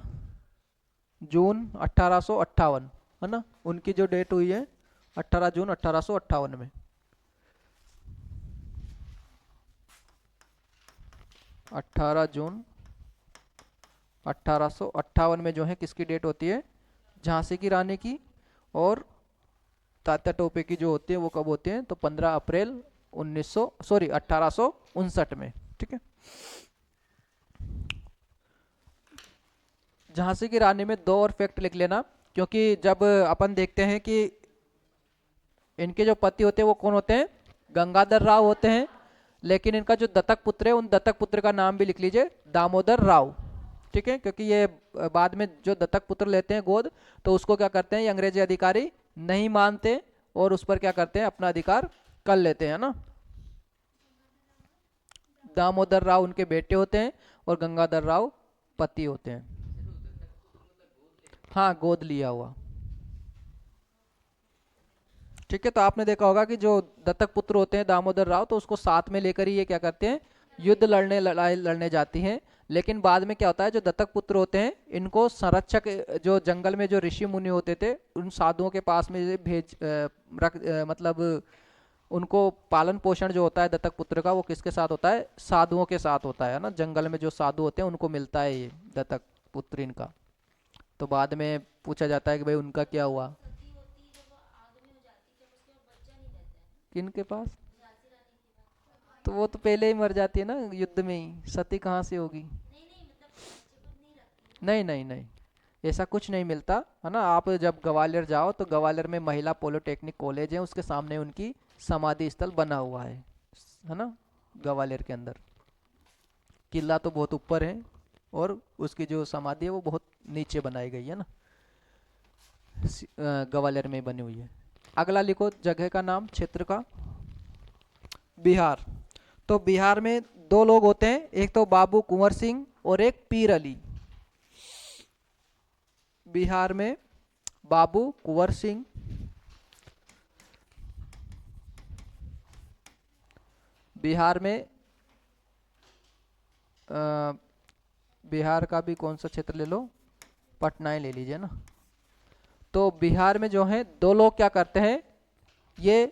जून 1858, है ना। उनकी जो डेट हुई है 18 जून 1858 में। 18 जून 1858 में जो है किसकी डेट होती है, झांसी की रानी की। और तात्या टोपे की जो होती है वो कब होती है, तो 15 अप्रैल 1859 में। ठीक है, झांसी की रानी में 2 और फैक्ट लिख लेना, क्योंकि जब अपन देखते हैं कि इनके जो पति होते हैं वो कौन होते हैं, गंगाधर राव होते हैं, लेकिन इनका जो दत्तक पुत्र है उन दत्तक पुत्र का नाम भी लिख लीजिए, दामोदर राव। ठीक है, क्योंकि ये बाद में जो दत्तक पुत्र लेते हैं गोद, तो उसको क्या करते हैं ये अंग्रेजी अधिकारी नहीं मानते और उस पर क्या करते हैं अपना अधिकार कर लेते हैं ना। दामोदर राव उनके बेटे होते हैं और गंगाधर राव पति होते हैं। हाँ, गोद लिया हुआ। ठीक है, तो आपने देखा होगा कि जो दत्तक पुत्र होते हैं दामोदर राव, तो उसको साथ में लेकर ही ये क्या करते हैं, युद्ध लड़ने लड़ाई लड़ने जाती हैं। लेकिन बाद में क्या होता है, जो दत्तक पुत्र होते हैं इनको संरक्षक, जो जंगल में जो ऋषि मुनि होते थे उन साधुओं के पास में मतलब उनको पालन पोषण जो होता है दत्तक पुत्र का वो किसके साथ होता है, साधुओं के साथ होता है ना। जंगल में जो साधु होते हैं उनको मिलता है ये दत्तक पुत्र इनका। तो बाद में पूछा जाता है कि भाई उनका क्या हुआ, किन के पास, तो वो तो पहले ही मर जाती है ना युद्ध में ही, सती कहाँ से होगी। नहीं नहीं नहीं, ऐसा कुछ नहीं मिलता है ना। आप जब ग्वालियर जाओ तो ग्वालियर में महिला पॉलिटेक्निक कॉलेज है, उसके सामने उनकी समाधि स्थल बना हुआ है ना। ग्वालियर के अंदर किला तो बहुत ऊपर है और उसकी जो समाधि है वो बहुत नीचे बनाई गई है ना, ग्वालियर में बनी हुई है। अगला लिखो जगह का नाम, क्षेत्र का, बिहार। तो बिहार में 2 लोग होते हैं, एक तो बाबू कुंवर सिंह और एक पीर अली। बिहार में बाबू कुंवर सिंह, बिहार में बिहार का भी कौन सा क्षेत्र ले लो, पटना ही ले लीजिए ना। तो बिहार में जो है 2 लोग क्या करते हैं, ये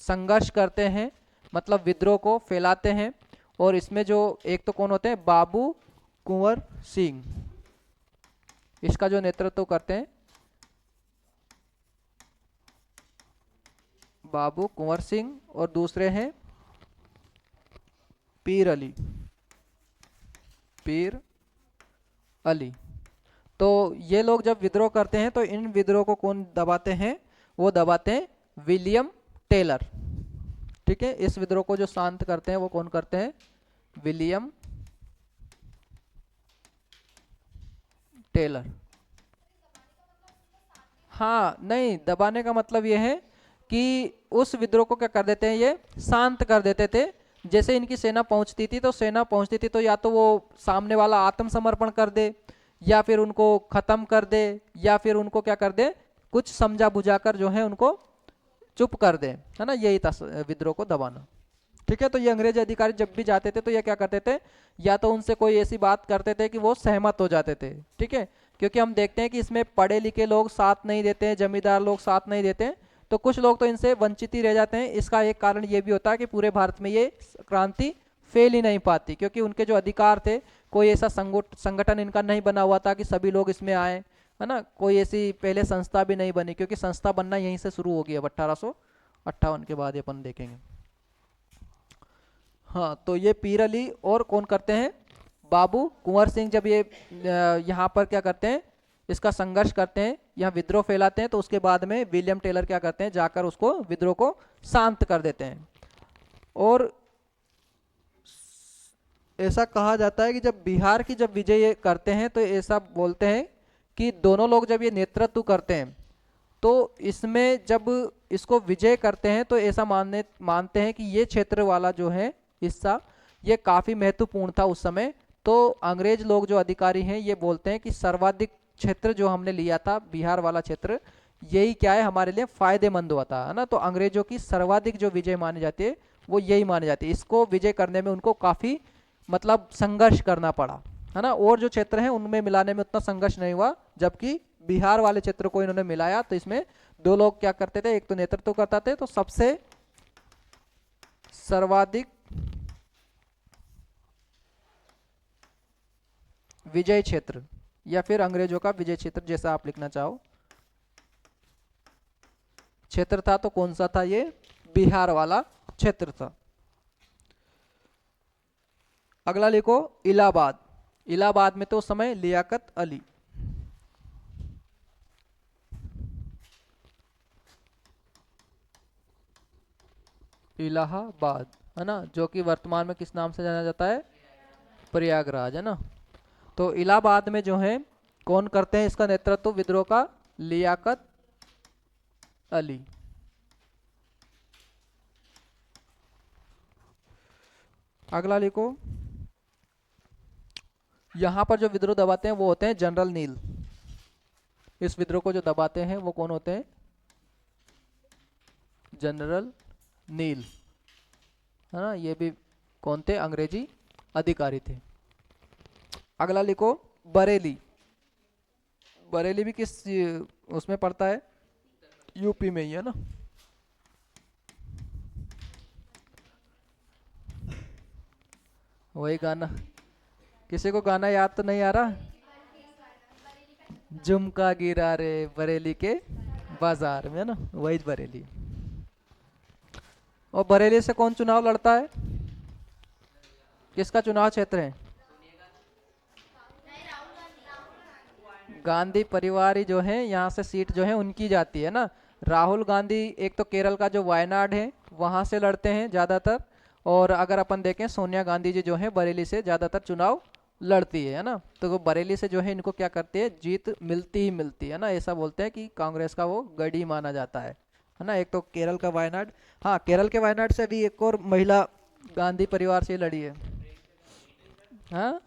संघर्ष करते हैं, मतलब विद्रोह को फैलाते हैं। और इसमें जो एक तो कौन होते हैं, बाबू कुंवर सिंह, इसका जो नेतृत्व करते हैं बाबू कुंवर सिंह, और दूसरे हैं पीर अली, पीर अली। तो ये लोग जब विद्रोह करते हैं तो इन विद्रोह को कौन दबाते हैं, वो दबाते हैं विलियम टेलर। ठीक है, इस विद्रोह को जो शांत करते हैं वो कौन करते हैं, विलियम टेलर। हाँ, नहीं, दबाने का मतलब ये है कि उस विद्रोह को क्या कर देते हैं, ये शांत कर देते थे। जैसे इनकी सेना पहुंचती थी तो या तो वो सामने वाला आत्मसमर्पण कर दे, या फिर उनको खत्म कर दे, या फिर उनको क्या कर दे, कुछ समझा बुझाकर जो है उनको चुप कर दे, है ना। यही था विद्रोह को दबाना। ठीक है, तो ये अंग्रेज अधिकारी जब भी जाते थे तो ये क्या करते थे, या तो उनसे कोई ऐसी बात करते थे कि वो सहमत हो जाते थे। ठीक है, क्योंकि हम देखते हैं कि इसमें पढ़े लिखे लोग साथ नहीं देते हैं, जमींदार लोग साथ नहीं देते हैं, तो कुछ लोग तो इनसे वंचित ही रह जाते हैं। इसका एक कारण ये भी होता है कि पूरे भारत में ये क्रांति फैल ही नहीं पाती, क्योंकि उनके जो अधिकार थे, कोई ऐसा संगठन इनका नहीं बना हुआ था कि सभी लोग इसमें आए, है ना। कोई ऐसी पहले संस्था भी नहीं बनी, क्योंकि संस्था बनना यहीं से शुरू हो गया 1858 के बाद, ये अपन देखेंगे। हाँ, तो ये पीर अली और कौन करते हैं, बाबू कुंवर सिंह, जब ये यहाँ पर क्या करते हैं, इसका संघर्ष करते हैं, यहाँ विद्रोह फैलाते हैं, तो उसके बाद में विलियम टेलर क्या करते हैं, जाकर उसको विद्रोह को शांत कर देते हैं। और ऐसा कहा जाता है कि जब बिहार की जब विजय ये करते हैं तो ऐसा बोलते हैं कि दोनों लोग जब ये नेतृत्व करते हैं तो इसमें जब इसको विजय करते हैं तो ऐसा मानते हैं कि ये क्षेत्र वाला जो है हिस्सा ये काफ़ी महत्वपूर्ण था उस समय। तो अंग्रेज लोग जो अधिकारी हैं ये बोलते हैं कि सर्वाधिक क्षेत्र जो हमने लिया था, बिहार वाला क्षेत्र, यही क्या है, हमारे लिए फायदेमंद हुआ था, है ना। तो अंग्रेजों की सर्वाधिक जो विजय मानी जाती है वो यही मानी जाती है। इसको विजय करने में उनको काफ़ी मतलब संघर्ष करना पड़ा, है ना। और जो क्षेत्र हैं उनमें मिलाने में उतना संघर्ष नहीं हुआ, जबकि बिहार वाले क्षेत्र को इन्होंने मिलाया। तो इसमें 2 लोग क्या करते थे, एक तो नेतृत्व करता थे, तो सबसे सर्वाधिक विजय क्षेत्र या फिर अंग्रेजों का विजय क्षेत्र, जैसा आप लिखना चाहो, क्षेत्र था, तो कौन सा था, ये बिहार वाला क्षेत्र था। अगला लिखो इलाहाबाद। इलाहाबाद में तो उस समय लियाकत अली। इलाहाबाद, है ना, जो कि वर्तमान में किस नाम से जाना जाता है? प्रयागराज, है ना। तो इलाहाबाद में जो है कौन करते हैं इसका नेतृत्व विद्रोह का? लियाकत अली। अगला लिखो, यहाँ पर जो विद्रोह दबाते हैं वो होते हैं जनरल नील। इस विद्रोह को जो दबाते हैं वो कौन होते हैं? जनरल नील, है ना। ये भी कौन थे? अंग्रेजी अधिकारी थे। अगला लिखो, बरेली। बरेली भी किस उसमें पड़ता है? यूपी में ही, है ना। वही गाना, किसी को गाना याद तो नहीं आ रहा? झुमका गिरा रे बरेली के बाजार में, है ना, वही बरेली। और बरेली से कौन चुनाव लड़ता है? किसका चुनाव क्षेत्र है? गांधी परिवार ही जो है यहाँ से सीट जो है उनकी जाती है ना। राहुल गांधी एक तो केरल का जो वायनाड है वहां से लड़ते हैं ज्यादातर। और अगर अपन देखें सोनिया गांधी जी जो है बरेली से ज्यादातर चुनाव लड़ती है ना। तो वो बरेली से जो है इनको क्या करती है? जीत मिलती ही मिलती है ना। ऐसा बोलते हैं कि कांग्रेस का वो गढ़ी माना जाता है ना। एक तो केरल का वायनाड, हाँ केरल के वायनाड से भी एक और महिला गांधी परिवार से लड़ी है। हाँ,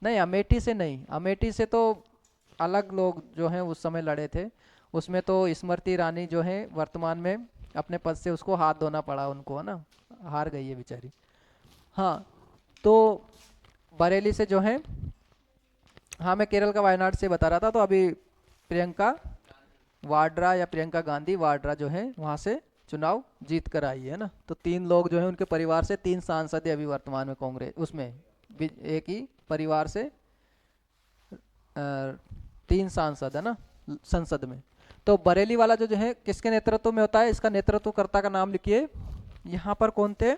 नहीं अमेठी से नहीं, अमेठी से तो अलग लोग जो हैं उस समय लड़े थे। उसमें तो स्मृति ईरानी जो है वर्तमान में अपने पद से उसको हाथ धोना पड़ा उनको, है ना, हार गई है बेचारी। हाँ, तो बरेली से जो है, हाँ मैं केरल का वायनाड से बता रहा था। तो अभी प्रियंका वाड्रा या प्रियंका गांधी वाड्रा जो है वहाँ से चुनाव जीत कर आई है ना। तो तीन लोग जो है उनके परिवार से, तीन सांसद है अभी वर्तमान में कांग्रेस उसमें, एक ही परिवार से तीन सांसद है ना संसद में। तो बरेली वाला जो जो है किसके नेतृत्व में होता है? इसका नेतृत्वकर्ता का नाम लिखिए। यहाँ पर कौन थे?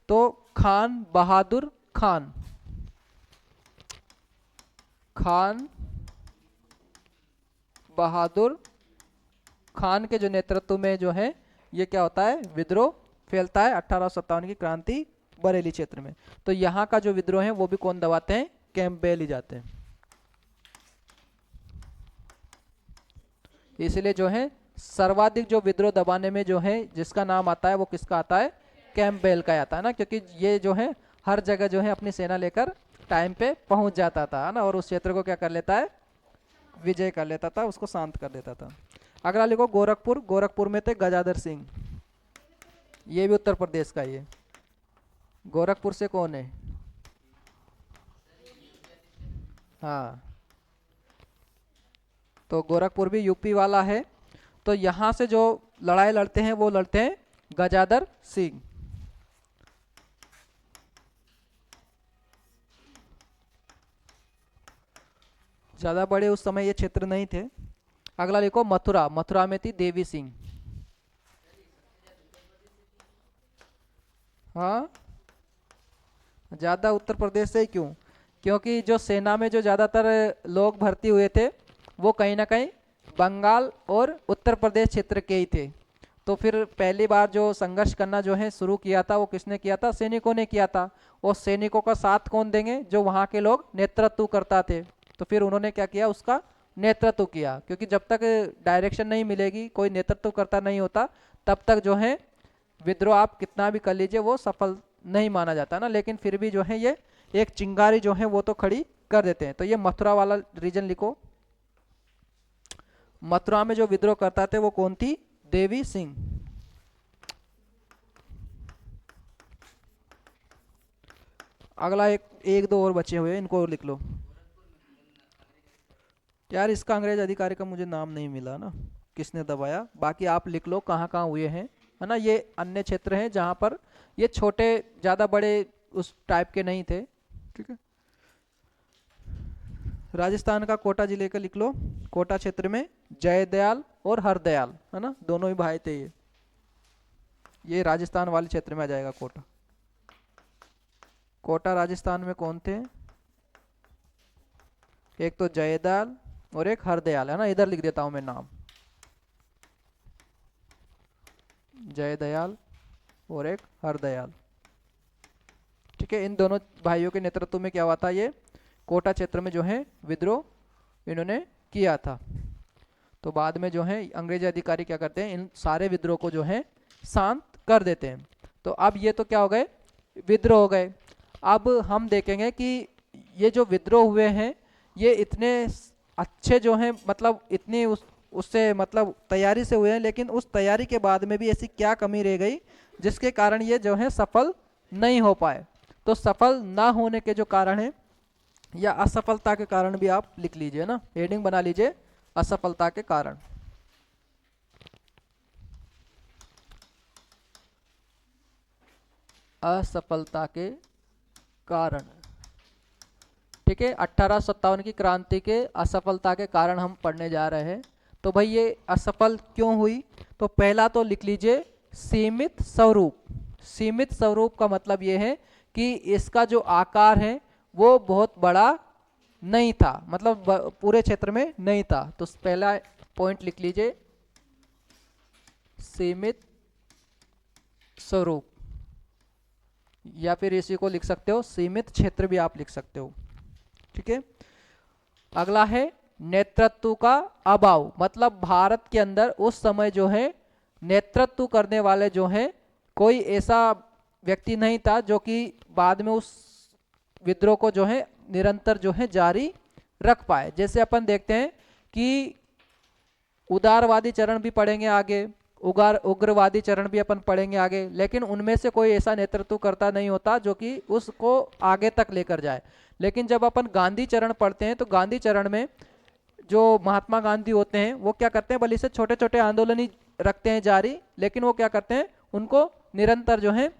तो खान बहादुर खान। खान बहादुर खान के जो नेतृत्व में जो है ये क्या होता है? विद्रोह फैलता है 1857 की क्रांति बरेली क्षेत्र में। तो यहाँ का जो विद्रोह है वो भी कौन दबाते हैं? कैंपबेल ही जाते हैं। इसलिए जो है सर्वाधिक जो विद्रोह दबाने में जो है जिसका नाम आता है वो किसका आता है? कैंपबेल का आता है ना। क्योंकि ये जो है हर जगह जो है अपनी सेना लेकर टाइम पे पहुंच जाता था, है ना, और उस क्षेत्र को क्या कर लेता है? विजय कर लेता था, उसको शांत कर देता था। अगला लिखो, गोरखपुर। गोरखपुर में थे गजाधर सिंह। ये भी उत्तर प्रदेश का ही है। गोरखपुर से कौन है? हाँ, तो गोरखपुर भी यूपी वाला है। तो यहाँ से जो लड़ाई लड़ते हैं वो लड़ते हैं गजाधर सिंह। ज्यादा बड़े उस समय ये क्षेत्र नहीं थे। अगला लिखो, मथुरा। मथुरा में थी देवी सिंह। हाँ, ज्यादा उत्तर प्रदेश से ही क्यों? क्योंकि जो सेना में जो ज्यादातर लोग भर्ती हुए थे वो कहीं ना कहीं बंगाल और उत्तर प्रदेश क्षेत्र के ही थे। तो फिर पहली बार जो संघर्ष करना जो है शुरू किया था वो किसने किया था? सैनिकों ने किया था। और सैनिकों का साथ कौन देंगे? जो वहाँ के लोग नेतृत्व करता थे। तो फिर उन्होंने क्या किया? उसका नेतृत्व किया। क्योंकि जब तक डायरेक्शन नहीं मिलेगी, कोई नेतृत्व करता नहीं होता, तब तक जो है विद्रोह आप कितना भी कर लीजिए वो सफल नहीं माना जाता ना। लेकिन फिर भी जो है ये एक चिंगारी जो है वो तो खड़ी कर देते हैं। तो ये मथुरा वाला रीजन लिखो। मथुरा में जो विद्रोह करता थे वो कौन थी? देवी सिंह। अगला एक एक दो और बचे हुए हैं, इनको और लिख लो। यार इसका अंग्रेज अधिकारी का मुझे नाम नहीं मिला ना, किसने दबाया। बाकी आप लिख लो कहाँ कहाँ हुए हैं, है ना। ये अन्य क्षेत्र हैं जहाँ पर ये छोटे, ज़्यादा बड़े उस टाइप के नहीं थे। ठीक है। राजस्थान का कोटा जिले का लिख लो। कोटा क्षेत्र में जयदयाल और हरदयाल, है ना, दोनों ही भाई थे ये राजस्थान वाले क्षेत्र में आ जाएगा कोटा। कोटा राजस्थान में कौन थे? एक तो जयदयाल और एक हरदयाल, है ना। इधर लिख देता हूं मैं नाम, जयदयाल और एक हरदयाल। ठीक है, इन दोनों भाइयों के नेतृत्व में क्या हुआ था, ये कोटा क्षेत्र में जो है विद्रोह इन्होंने किया था। तो बाद में जो है अंग्रेजी अधिकारी क्या करते हैं, इन सारे विद्रोह को जो है शांत कर देते हैं। तो अब ये तो क्या हो गए, विद्रोह हो गए। अब हम देखेंगे कि ये जो विद्रोह हुए हैं ये इतने अच्छे जो हैं, मतलब इतनी उससे मतलब तैयारी से हुए हैं, लेकिन उस तैयारी के बाद में भी ऐसी क्या कमी रह गई जिसके कारण ये जो है सफल नहीं हो पाए। तो सफल ना होने के जो कारण है या असफलता के कारण भी आप लिख लीजिए ना, हेडिंग बना लीजिए असफलता के कारण। असफलता के कारण। ठीक है, 1857 की क्रांति के असफलता के कारण हम पढ़ने जा रहे हैं। तो भाई ये असफल क्यों हुई, तो पहला तो लिख लीजिए सीमित स्वरूप। सीमित स्वरूप का मतलब ये है कि इसका जो आकार है वो बहुत बड़ा नहीं था, मतलब पूरे क्षेत्र में नहीं था। तो पहला पॉइंट लिख लीजिए सीमित स्वरूप, या फिर इसी को लिख सकते हो सीमित क्षेत्र भी आप लिख सकते हो। ठीक है, अगला है नेतृत्व का अभाव। मतलब भारत के अंदर उस समय जो है नेतृत्व करने वाले जो है कोई ऐसा व्यक्ति नहीं था जो कि बाद में उस विद्रोह को जो है निरंतर जो है जारी रख पाए। जैसे अपन देखते हैं कि उदारवादी चरण भी पढ़ेंगे आगे, उग्रवादी चरण भी अपन पढ़ेंगे आगे, लेकिन उनमें से कोई ऐसा नेतृत्व करता नहीं होता जो कि उसको आगे तक लेकर जाए। लेकिन जब अपन गांधी चरण पढ़ते हैं तो गांधी चरण में जो महात्मा गांधी होते हैं वो क्या करते हैं, भले से छोटे छोटे आंदोलन ही रखते हैं जारी, लेकिन वो क्या करते हैं उनको निरंतर जो है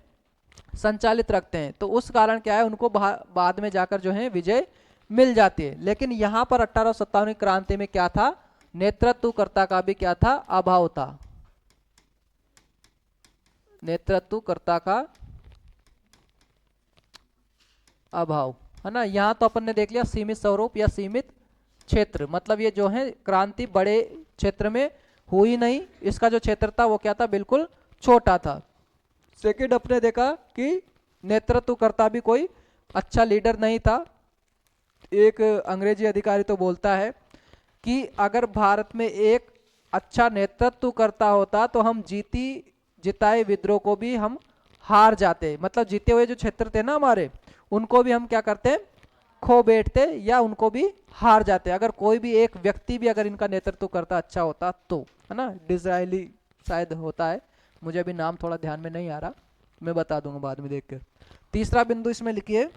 संचालित रखते हैं। तो उस कारण क्या है उनको बाद में जाकर जो है विजय मिल जाती है। लेकिन यहाँ पर 1857 की क्रांति में क्या था, नेतृत्वकर्ता का भी क्या था, अभाव था। नेतृत्वकर्ता का अभाव है ना। यहाँ तो अपन ने देख लिया सीमित स्वरूप या सीमित क्षेत्र, मतलब ये जो है क्रांति बड़े क्षेत्र में हुई नहीं, इसका जो क्षेत्र था वो क्या था, बिल्कुल छोटा था। सेकंड अपने देखा कि नेतृत्वकर्ता भी कोई अच्छा लीडर नहीं था। एक अंग्रेजी अधिकारी तो बोलता है कि अगर भारत में एक अच्छा नेतृत्व करता होता तो हम जिताए विद्रोह को भी हम हार जाते। मतलब जीते हुए जो क्षेत्र थे ना हमारे, उनको भी हम क्या करते, खो बैठते या उनको भी हार जाते, अगर कोई भी एक व्यक्ति भी अगर इनका नेतृत्व करता अच्छा होता तो, है ना। डिज़रायली शायद होता है, मुझे अभी नाम थोड़ा ध्यान में नहीं आ रहा, मैं बता दूंगा बाद में देखकर। तीसरा बिंदु इसमें लिखिए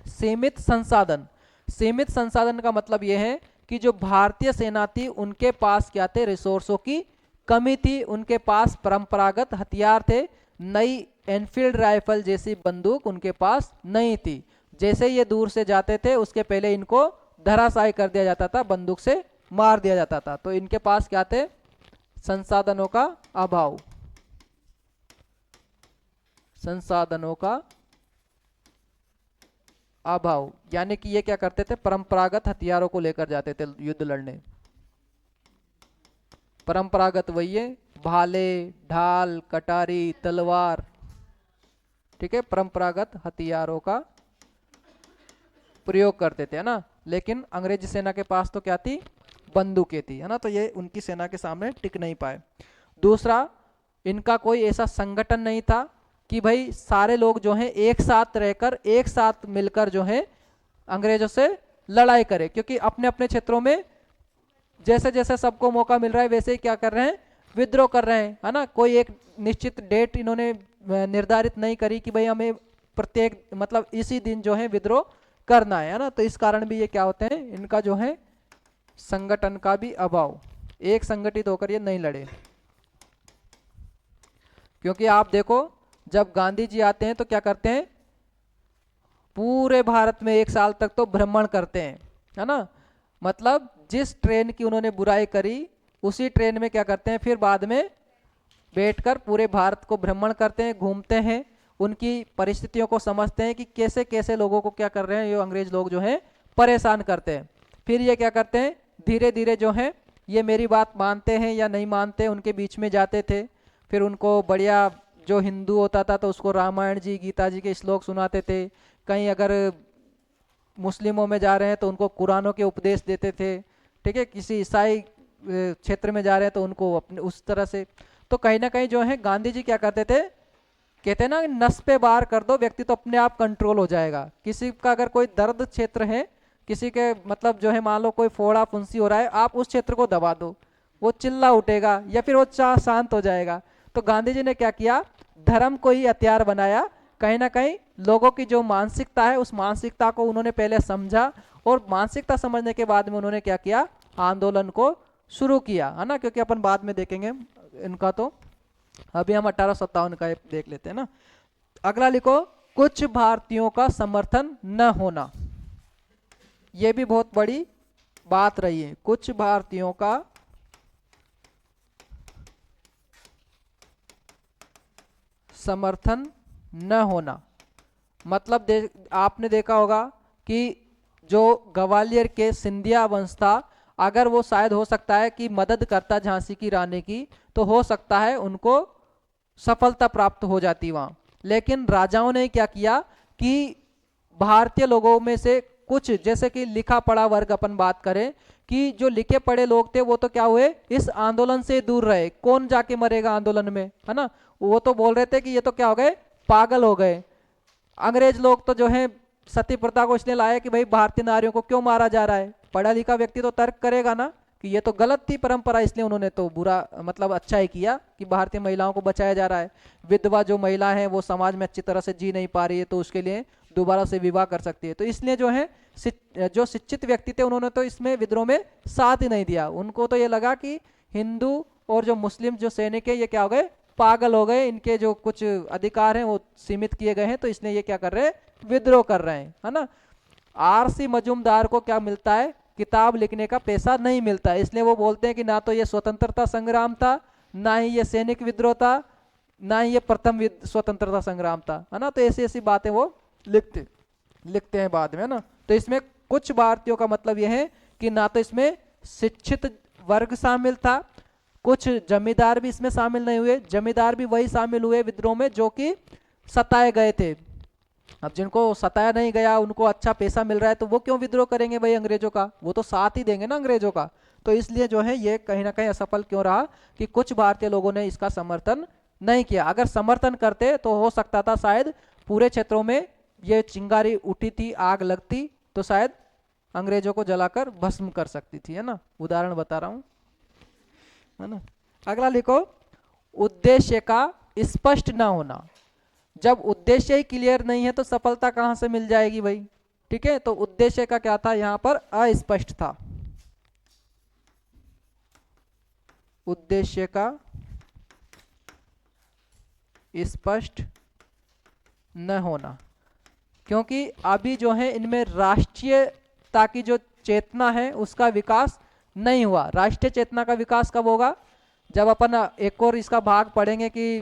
सीमित संसाधन। सीमित संसाधन का मतलब यह है कि जो भारतीय सेना थी उनके पास क्या थे, रिसोर्सों की कमी थी। उनके पास परंपरागत हथियार थे, नई एनफील्ड राइफल जैसी बंदूक उनके पास नहीं थी। जैसे ये दूर से जाते थे उसके पहले इनको धराशायी कर दिया जाता था, बंदूक से मार दिया जाता था। तो इनके पास क्या थे, संसाधनों का अभाव। संसाधनों का अभाव यानी कि ये क्या करते थे, परंपरागत हथियारों को लेकर जाते थे युद्ध लड़ने। परंपरागत वही है, भाले, ढाल, कटारी, तलवार। ठीक है, परंपरागत हथियारों का प्रयोग करते थे, है ना। लेकिन अंग्रेजी सेना के पास तो क्या थी, बंदूकें थी, है ना। तो ये उनकी सेना के सामने टिक नहीं पाए। दूसरा, इनका कोई ऐसा संगठन नहीं था कि भाई सारे लोग जो हैं एक साथ रहकर एक साथ मिलकर जो है अंग्रेजों से लड़ाई करें, क्योंकि अपने अपने क्षेत्रों में जैसे जैसे सबको मौका मिल रहा है वैसे ही क्या कर रहे हैं, विद्रोह कर रहे हैं, है ना। कोई एक निश्चित डेट इन्होंने निर्धारित नहीं करी कि भाई हमें प्रत्येक मतलब इसी दिन जो है विद्रोह करना है ना। तो इस कारण भी ये क्या होते हैं, इनका जो है संगठन का भी अभाव, एक संगठित होकर ये नहीं लड़े। क्योंकि आप देखो जब गांधी जी आते हैं तो क्या करते हैं, पूरे भारत में एक साल तक तो भ्रमण करते हैं, है ना। मतलब जिस ट्रेन की उन्होंने बुराई करी उसी ट्रेन में क्या करते हैं, फिर बाद में बैठकर पूरे भारत को भ्रमण करते हैं, घूमते हैं, उनकी परिस्थितियों को समझते हैं कि कैसे कैसे लोगों को क्या कर रहे हैं ये अंग्रेज लोग जो हैं परेशान करते हैं। फिर ये क्या करते हैं, धीरे धीरे जो है ये मेरी बात मानते हैं या नहीं मानते, उनके बीच में जाते थे, फिर उनको बढ़िया जो हिंदू होता था तो उसको रामायण जी गीता जी के श्लोक सुनाते थे, कहीं अगर मुस्लिमों में जा रहे हैं तो उनको कुरानों के उपदेश देते थे, ठीक है, किसी ईसाई क्षेत्र में जा रहे हैं तो उनको अपने उस तरह से। तो कहीं ना कहीं जो है गांधी जी क्या करते थे, कहते हैं ना नस पे वार कर दो, व्यक्ति तो अपने आप कंट्रोल हो जाएगा। किसी का अगर कोई दर्द क्षेत्र है, किसी के मतलब जो है मान लो कोई फोड़ा फुंसी हो रहा है, आप उस क्षेत्र को दबा दो, वो चिल्ला उठेगा या फिर वो शांत हो जाएगा। तो गांधी जी ने क्या किया, धर्म को ही हथियार बनाया। कहीं ना कहीं लोगों की जो मानसिकता है उस मानसिकता को उन्होंने पहले समझा, और मानसिकता समझने के बाद में उन्होंने क्या किया, आंदोलन को शुरू किया, है ना, क्योंकि अपन बाद में देखेंगे इनका। तो अभी हम 1857 का देख लेते हैं ना। अगला लिखो, कुछ भारतीयों का समर्थन न होना। यह भी बहुत बड़ी बात रही है, कुछ भारतीयों का समर्थन न होना। मतलब आपने देखा होगा कि जो ग्वालियर के सिंधिया वंश था, अगर वो शायद हो सकता है कि मदद करता झांसी की रानी की, तो हो सकता है उनको सफलता प्राप्त हो जाती वहाँ। लेकिन राजाओं ने क्या किया कि भारतीय लोगों में से कुछ, जैसे कि लिखा पढ़ा वर्ग अपन बात करें, कि जो लिखे पढ़े लोग थे वो तो क्या हुए, इस आंदोलन से दूर रहे। कौन जाके मरेगा आंदोलन में, है ना, वो तो बोल रहे थे कि ये तो क्या हो गए, पागल हो गए। अंग्रेज लोग तो जो है सती प्रथा को इसलिए लाए कि भाई भारतीय नारियों को क्यों मारा जा रहा है। पढ़ा लिखा व्यक्ति तो तर्क करेगा ना कि ये तो गलत थी परंपरा, इसलिए उन्होंने तो बुरा मतलब अच्छा ही किया कि भारतीय महिलाओं को बचाया जा रहा है। विधवा जो महिला है वो समाज में अच्छी तरह से जी नहीं पा रही है, तो उसके लिए दोबारा से विवाह कर सकती है। तो इसलिए जो है जो शिक्षित व्यक्ति थे उन्होंने तो इसमें विद्रोह में साथ ही नहीं दिया। उनको तो ये लगा कि हिंदू और जो मुस्लिम जो सैनिक है ये क्या हो गए, पागल हो गए, इनके जो कुछ अधिकार हैं वो सीमित किए गए हैं, तो इसलिए ये क्या कर रहे हैं, विद्रोह कर रहे हैं, है ना। आरसी मजूमदार को क्या मिलता है, किताब लिखने का पैसा नहीं मिलता है, इसलिए वो बोलते हैं कि ना तो ये स्वतंत्रता संग्राम था, ना ही ये सैनिक विद्रोह था, ना ही ये प्रथम स्वतंत्रता संग्राम था, है ना। तो ऐसी ऐसी बातें वो लिखते हैं बाद में, है ना। तो इसमें कुछ भारतीयों का मतलब यह है कि ना तो इसमें शिक्षित वर्ग शामिल था, कुछ जमींदार भी इसमें शामिल नहीं हुए। जमींदार भी वही शामिल हुए विद्रोह में जो कि सताए गए थे। अब जिनको सताया नहीं गया, उनको अच्छा पैसा मिल रहा है, तो वो क्यों विद्रोह करेंगे भाई अंग्रेजों का, वो तो साथ ही देंगे ना अंग्रेजों का। तो इसलिए जो है ये कहीं ना कहीं असफल क्यों रहा कि कुछ भारतीय लोगों ने इसका समर्थन नहीं किया। अगर समर्थन करते तो हो सकता था शायद पूरे क्षेत्रों में ये चिंगारी उठी थी, आग लगती, तो शायद अंग्रेजों को जलाकर भस्म कर सकती थी, है ना। उदाहरण बता रहा हूं, है ना। अगला लिखो, उद्देश्य का स्पष्ट ना होना। जब उद्देश्य ही क्लियर नहीं है तो सफलता कहां से मिल जाएगी भाई, ठीक है। तो उद्देश्य का क्या था, यहां पर अस्पष्ट था। उद्देश्य का स्पष्ट न होना, क्योंकि अभी जो है इनमें राष्ट्रीयता की जो चेतना है उसका विकास नहीं हुआ। राष्ट्रीय चेतना का विकास कब होगा, जब अपन एक और इसका भाग पढ़ेंगे कि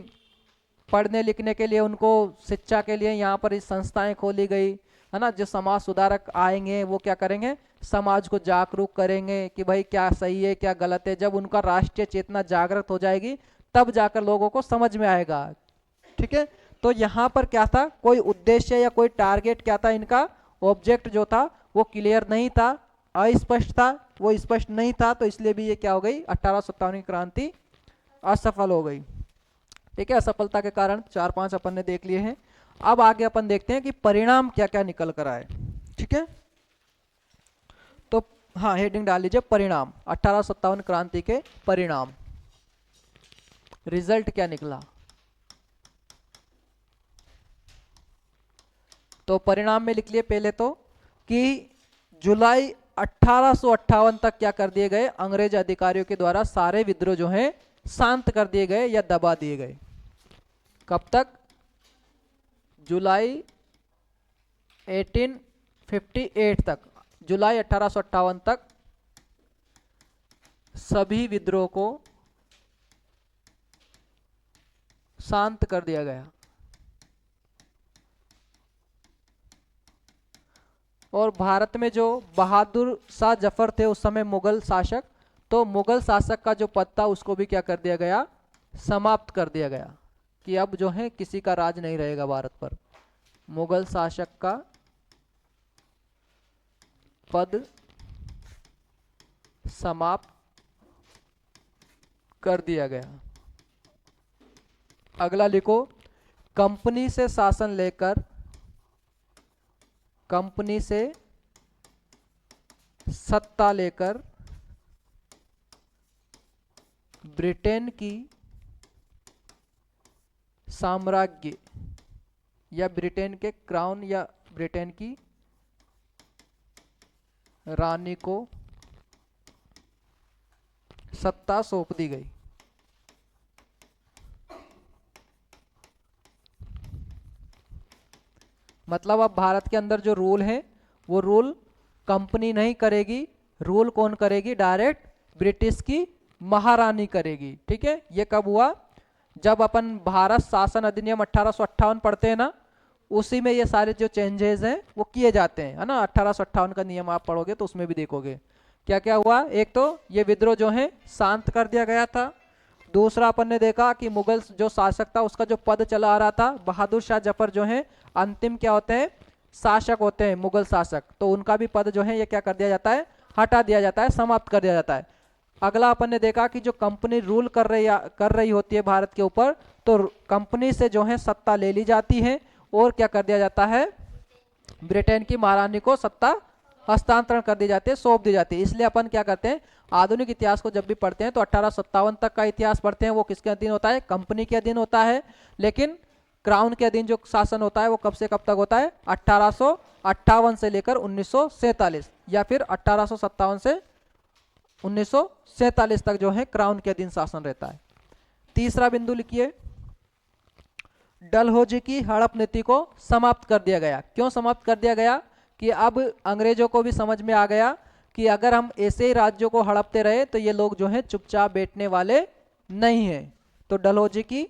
पढ़ने लिखने के लिए, उनको शिक्षा के लिए यहाँ पर इस संस्थाएं खोली गई, है ना। जो समाज सुधारक आएंगे वो क्या करेंगे, समाज को जागरूक करेंगे कि भाई क्या सही है क्या गलत है। जब उनका राष्ट्रीय चेतना जागृत हो जाएगी तब जाकर लोगों को समझ में आएगा, ठीक है। तो यहाँ पर क्या था, कोई उद्देश्य या कोई टारगेट क्या था, इनका ऑब्जेक्ट जो था वो क्लियर नहीं था, अस्पष्ट था, वो स्पष्ट नहीं था। तो इसलिए भी ये क्या हो गई, 1857 की क्रांति असफल हो गई, ठीक है। असफलता के कारण 4-5 अपन ने देख लिए हैं। अब आगे अपन देखते हैं कि परिणाम क्या क्या निकल कर आए, ठीक है। तो हाँ, हेडिंग डाल लीजिए, परिणाम 1857 क्रांति के परिणाम, रिजल्ट क्या निकला। तो परिणाम में लिख लिए पहले तो कि जुलाई 1858 तक क्या कर दिए गए, अंग्रेज अधिकारियों के द्वारा सारे विद्रोह जो हैं शांत कर दिए गए या दबा दिए गए। कब तक, जुलाई 1858 तक, जुलाई 1858 तक सभी विद्रोह को शांत कर दिया गया। और भारत में जो बहादुर शाह जफर थे उस समय मुगल शासक, तो मुगल शासक का जो पद था उसको भी क्या कर दिया गया, समाप्त कर दिया गया, कि अब जो है किसी का राज नहीं रहेगा भारत पर। मुगल शासक का पद समाप्त कर दिया गया। अगला लिखो, कंपनी से शासन लेकर, कंपनी से सत्ता लेकर ब्रिटेन की साम्राज्य या ब्रिटेन के क्राउन या ब्रिटेन की रानी को सत्ता सौंप दी गई। मतलब अब भारत के अंदर जो रूल है वो रूल कंपनी नहीं करेगी, रूल कौन करेगी? डायरेक्ट ब्रिटिश की महारानी करेगी। ठीक है, ये कब हुआ? जब अपन भारत शासन अधिनियम 1858 पढ़ते हैं ना, उसी में ये सारे जो चेंजेस हैं वो किए जाते हैं, है ना। 1858 का नियम आप पढ़ोगे तो उसमें भी देखोगे क्या क्या हुआ। एक तो ये विद्रोह जो है शांत कर दिया गया था। दूसरा अपन ने देखा कि मुगल जो शासक था उसका जो पद चला आ रहा था, बहादुर शाह जफर जो है अंतिम क्या होते हैं? शासक होते हैं, मुगल शासक। तो उनका भी पद जो है ये क्या कर दिया जाता है? हटा दिया जाता है, समाप्त कर दिया जाता है। अगला अपन ने देखा कि जो कंपनी रूल कर रही होती है भारत के ऊपर, तो कंपनी से जो है सत्ता ले ली जाती है और क्या कर दिया जाता है? ब्रिटेन की महारानी को सत्ता हस्तांतरण कर दी जाती है, सौंप दी जाती है। इसलिए अपन क्या करते हैं, आधुनिक इतिहास को जब भी पढ़ते हैं तो 1857 तक का इतिहास पढ़ते हैं, वो किसके अधीन होता है? कंपनी के अधीन होता है। लेकिन क्राउन के अधीन जो शासन होता है वो कब से कब तक होता है? 1858 से लेकर 1947 या फिर 1857 से 1947 तक जो है क्राउन के अधीन शासन रहता है। तीसरा बिंदु लिखिए, डलहौजी की हड़प नीति को समाप्त कर दिया गया। क्यों समाप्त कर दिया गया? कि अब अंग्रेजों को भी समझ में आ गया कि अगर हम ऐसे ही राज्यों को हड़पते रहे तो ये लोग जो हैं चुपचाप बैठने वाले नहीं हैं। तो डलहौजी की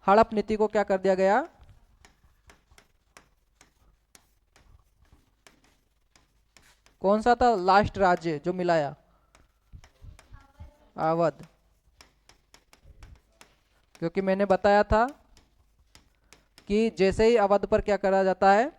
हड़प नीति को क्या कर दिया गया? कौन सा था लास्ट राज्य जो मिलाया? अवध। क्योंकि मैंने बताया था कि जैसे ही अवध पर क्या करा जाता है,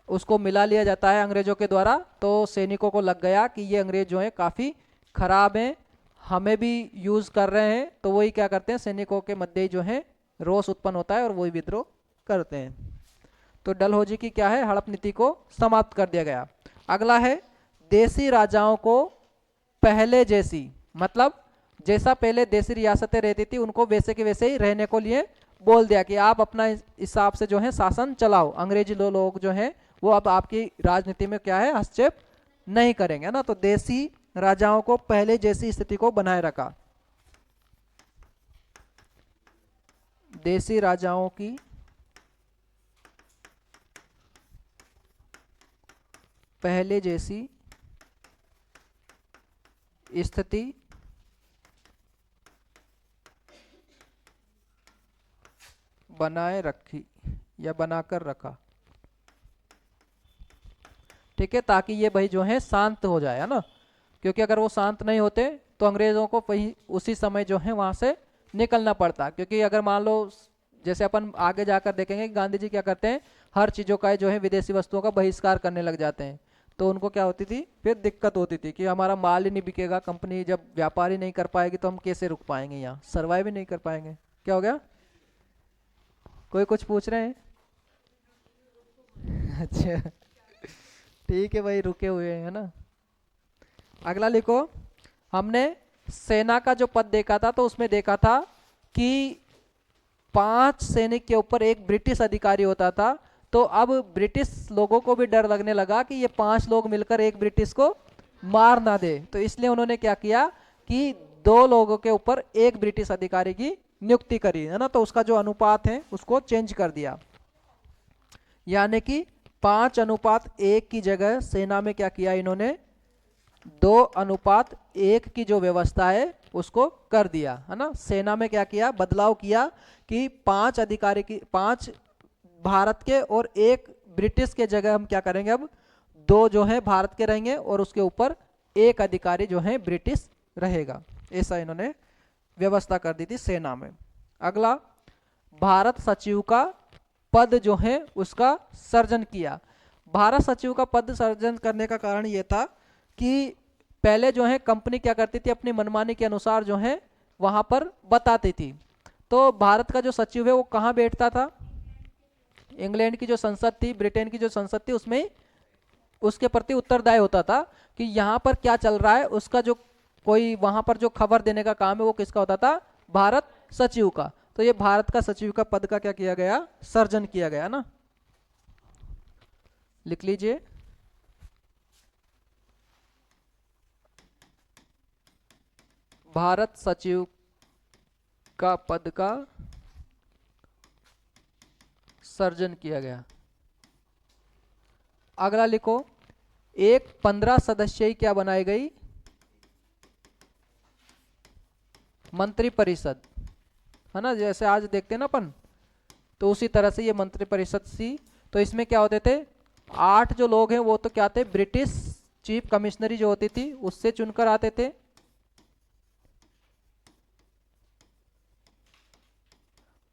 उसको मिला लिया जाता है अंग्रेजों के द्वारा, तो सैनिकों को लग गया कि ये अंग्रेज जो है काफ़ी खराब हैं, हमें भी यूज़ कर रहे हैं। तो वही क्या करते हैं, सैनिकों के मध्य ही जो है रोष उत्पन्न होता है और वही विद्रोह करते हैं। तो डलहौजी की क्या है? हड़प नीति को समाप्त कर दिया गया। अगला है, देसी राजाओं को पहले जैसी, मतलब जैसा पहले देसी रियासतें रहती थी उनको वैसे के वैसे ही रहने को लिए बोल दिया कि आप अपना हिसाब से जो है शासन चलाओ। अंग्रेजी लोग जो हैं वो अब आपकी राजनीति में क्या है? हस्तक्षेप नहीं करेंगे, ना। तो देसी राजाओं को पहले जैसी स्थिति को बनाए रखा। देसी राजाओं की पहले जैसी स्थिति बनाए रखी या बनाकर रखा। ठीक है, ताकि ये भाई जो है शांत हो जाए, है ना। क्योंकि अगर वो शांत नहीं होते तो अंग्रेजों को वही उसी समय जो है वहां से निकलना पड़ता। क्योंकि अगर मान लो जैसे अपन आगे जाकर देखेंगे गांधी जी क्या करते हैं, हर चीज़ों का जो है विदेशी वस्तुओं का बहिष्कार करने लग जाते हैं। तो उनको क्या होती थी, फिर दिक्कत होती थी कि हमारा माल ही नहीं बिकेगा, कंपनी जब व्यापार ही नहीं कर पाएगी तो हम कैसे रुक पाएंगे, यहाँ सर्वाइव ही नहीं कर पाएंगे। क्या हो गया? कोई कुछ पूछ रहे हैं? अच्छा ठीक है भाई, रुके हुए हैं ना। अगला लिखो, हमने सेना का जो पद देखा था तो उसमें देखा था कि 5 सैनिक के ऊपर एक ब्रिटिश अधिकारी होता था। तो अब ब्रिटिश लोगों को भी डर लगने लगा कि ये 5 लोग मिलकर एक ब्रिटिश को मार ना दे। तो इसलिए उन्होंने क्या किया कि 2 लोगों के ऊपर एक ब्रिटिश अधिकारी की नियुक्ति करी, है ना। तो उसका जो अनुपात है उसको चेंज कर दिया, यानी कि 5:1 की जगह सेना में क्या किया इन्होंने, 2:1 की जो व्यवस्था है उसको कर दिया, है ना। सेना में क्या किया, बदलाव किया कि 5 अधिकारी की 5 भारत के और 1 ब्रिटिश के जगह हम क्या करेंगे, अब 2 जो है भारत के रहेंगे और उसके ऊपर 1 अधिकारी जो है ब्रिटिश रहेगा। ऐसा इन्होंने व्यवस्था कर दी थी सेना में। अगला, भारत सचिव का पद जो है उसका सर्जन किया। भारत सचिव का पद सर्जन करने का कारण ये था कि पहले जो है कंपनी क्या करती थी, अपनी मनमानी के अनुसार जो है वहां पर बताती थी। तो भारत का जो सचिव है वो कहाँ बैठता था, इंग्लैंड की जो संसद थी, ब्रिटेन की जो संसद थी, उसमें उसके प्रति उत्तरदायी होता था कि यहाँ पर क्या चल रहा है, उसका जो कोई वहां पर जो खबर देने का काम है वो किसका होता था, भारत सचिव का। तो ये भारत का सचिव का पद का क्या किया गया, सर्जन किया गया ना, लिख लीजिए। भारत सचिव का पद का सर्जन किया गया। अगला लिखो, एक 15 सदस्यीय क्या बनाई गई, मंत्री परिषद, है ना, जैसे आज देखते हैं ना अपन, तो उसी तरह से ये मंत्री परिषद थी। तो इसमें क्या होते थे, 8 जो लोग हैं वो तो क्या थे, ब्रिटिश चीफ कमिश्नरी जो होती थी उससे चुनकर आते थे,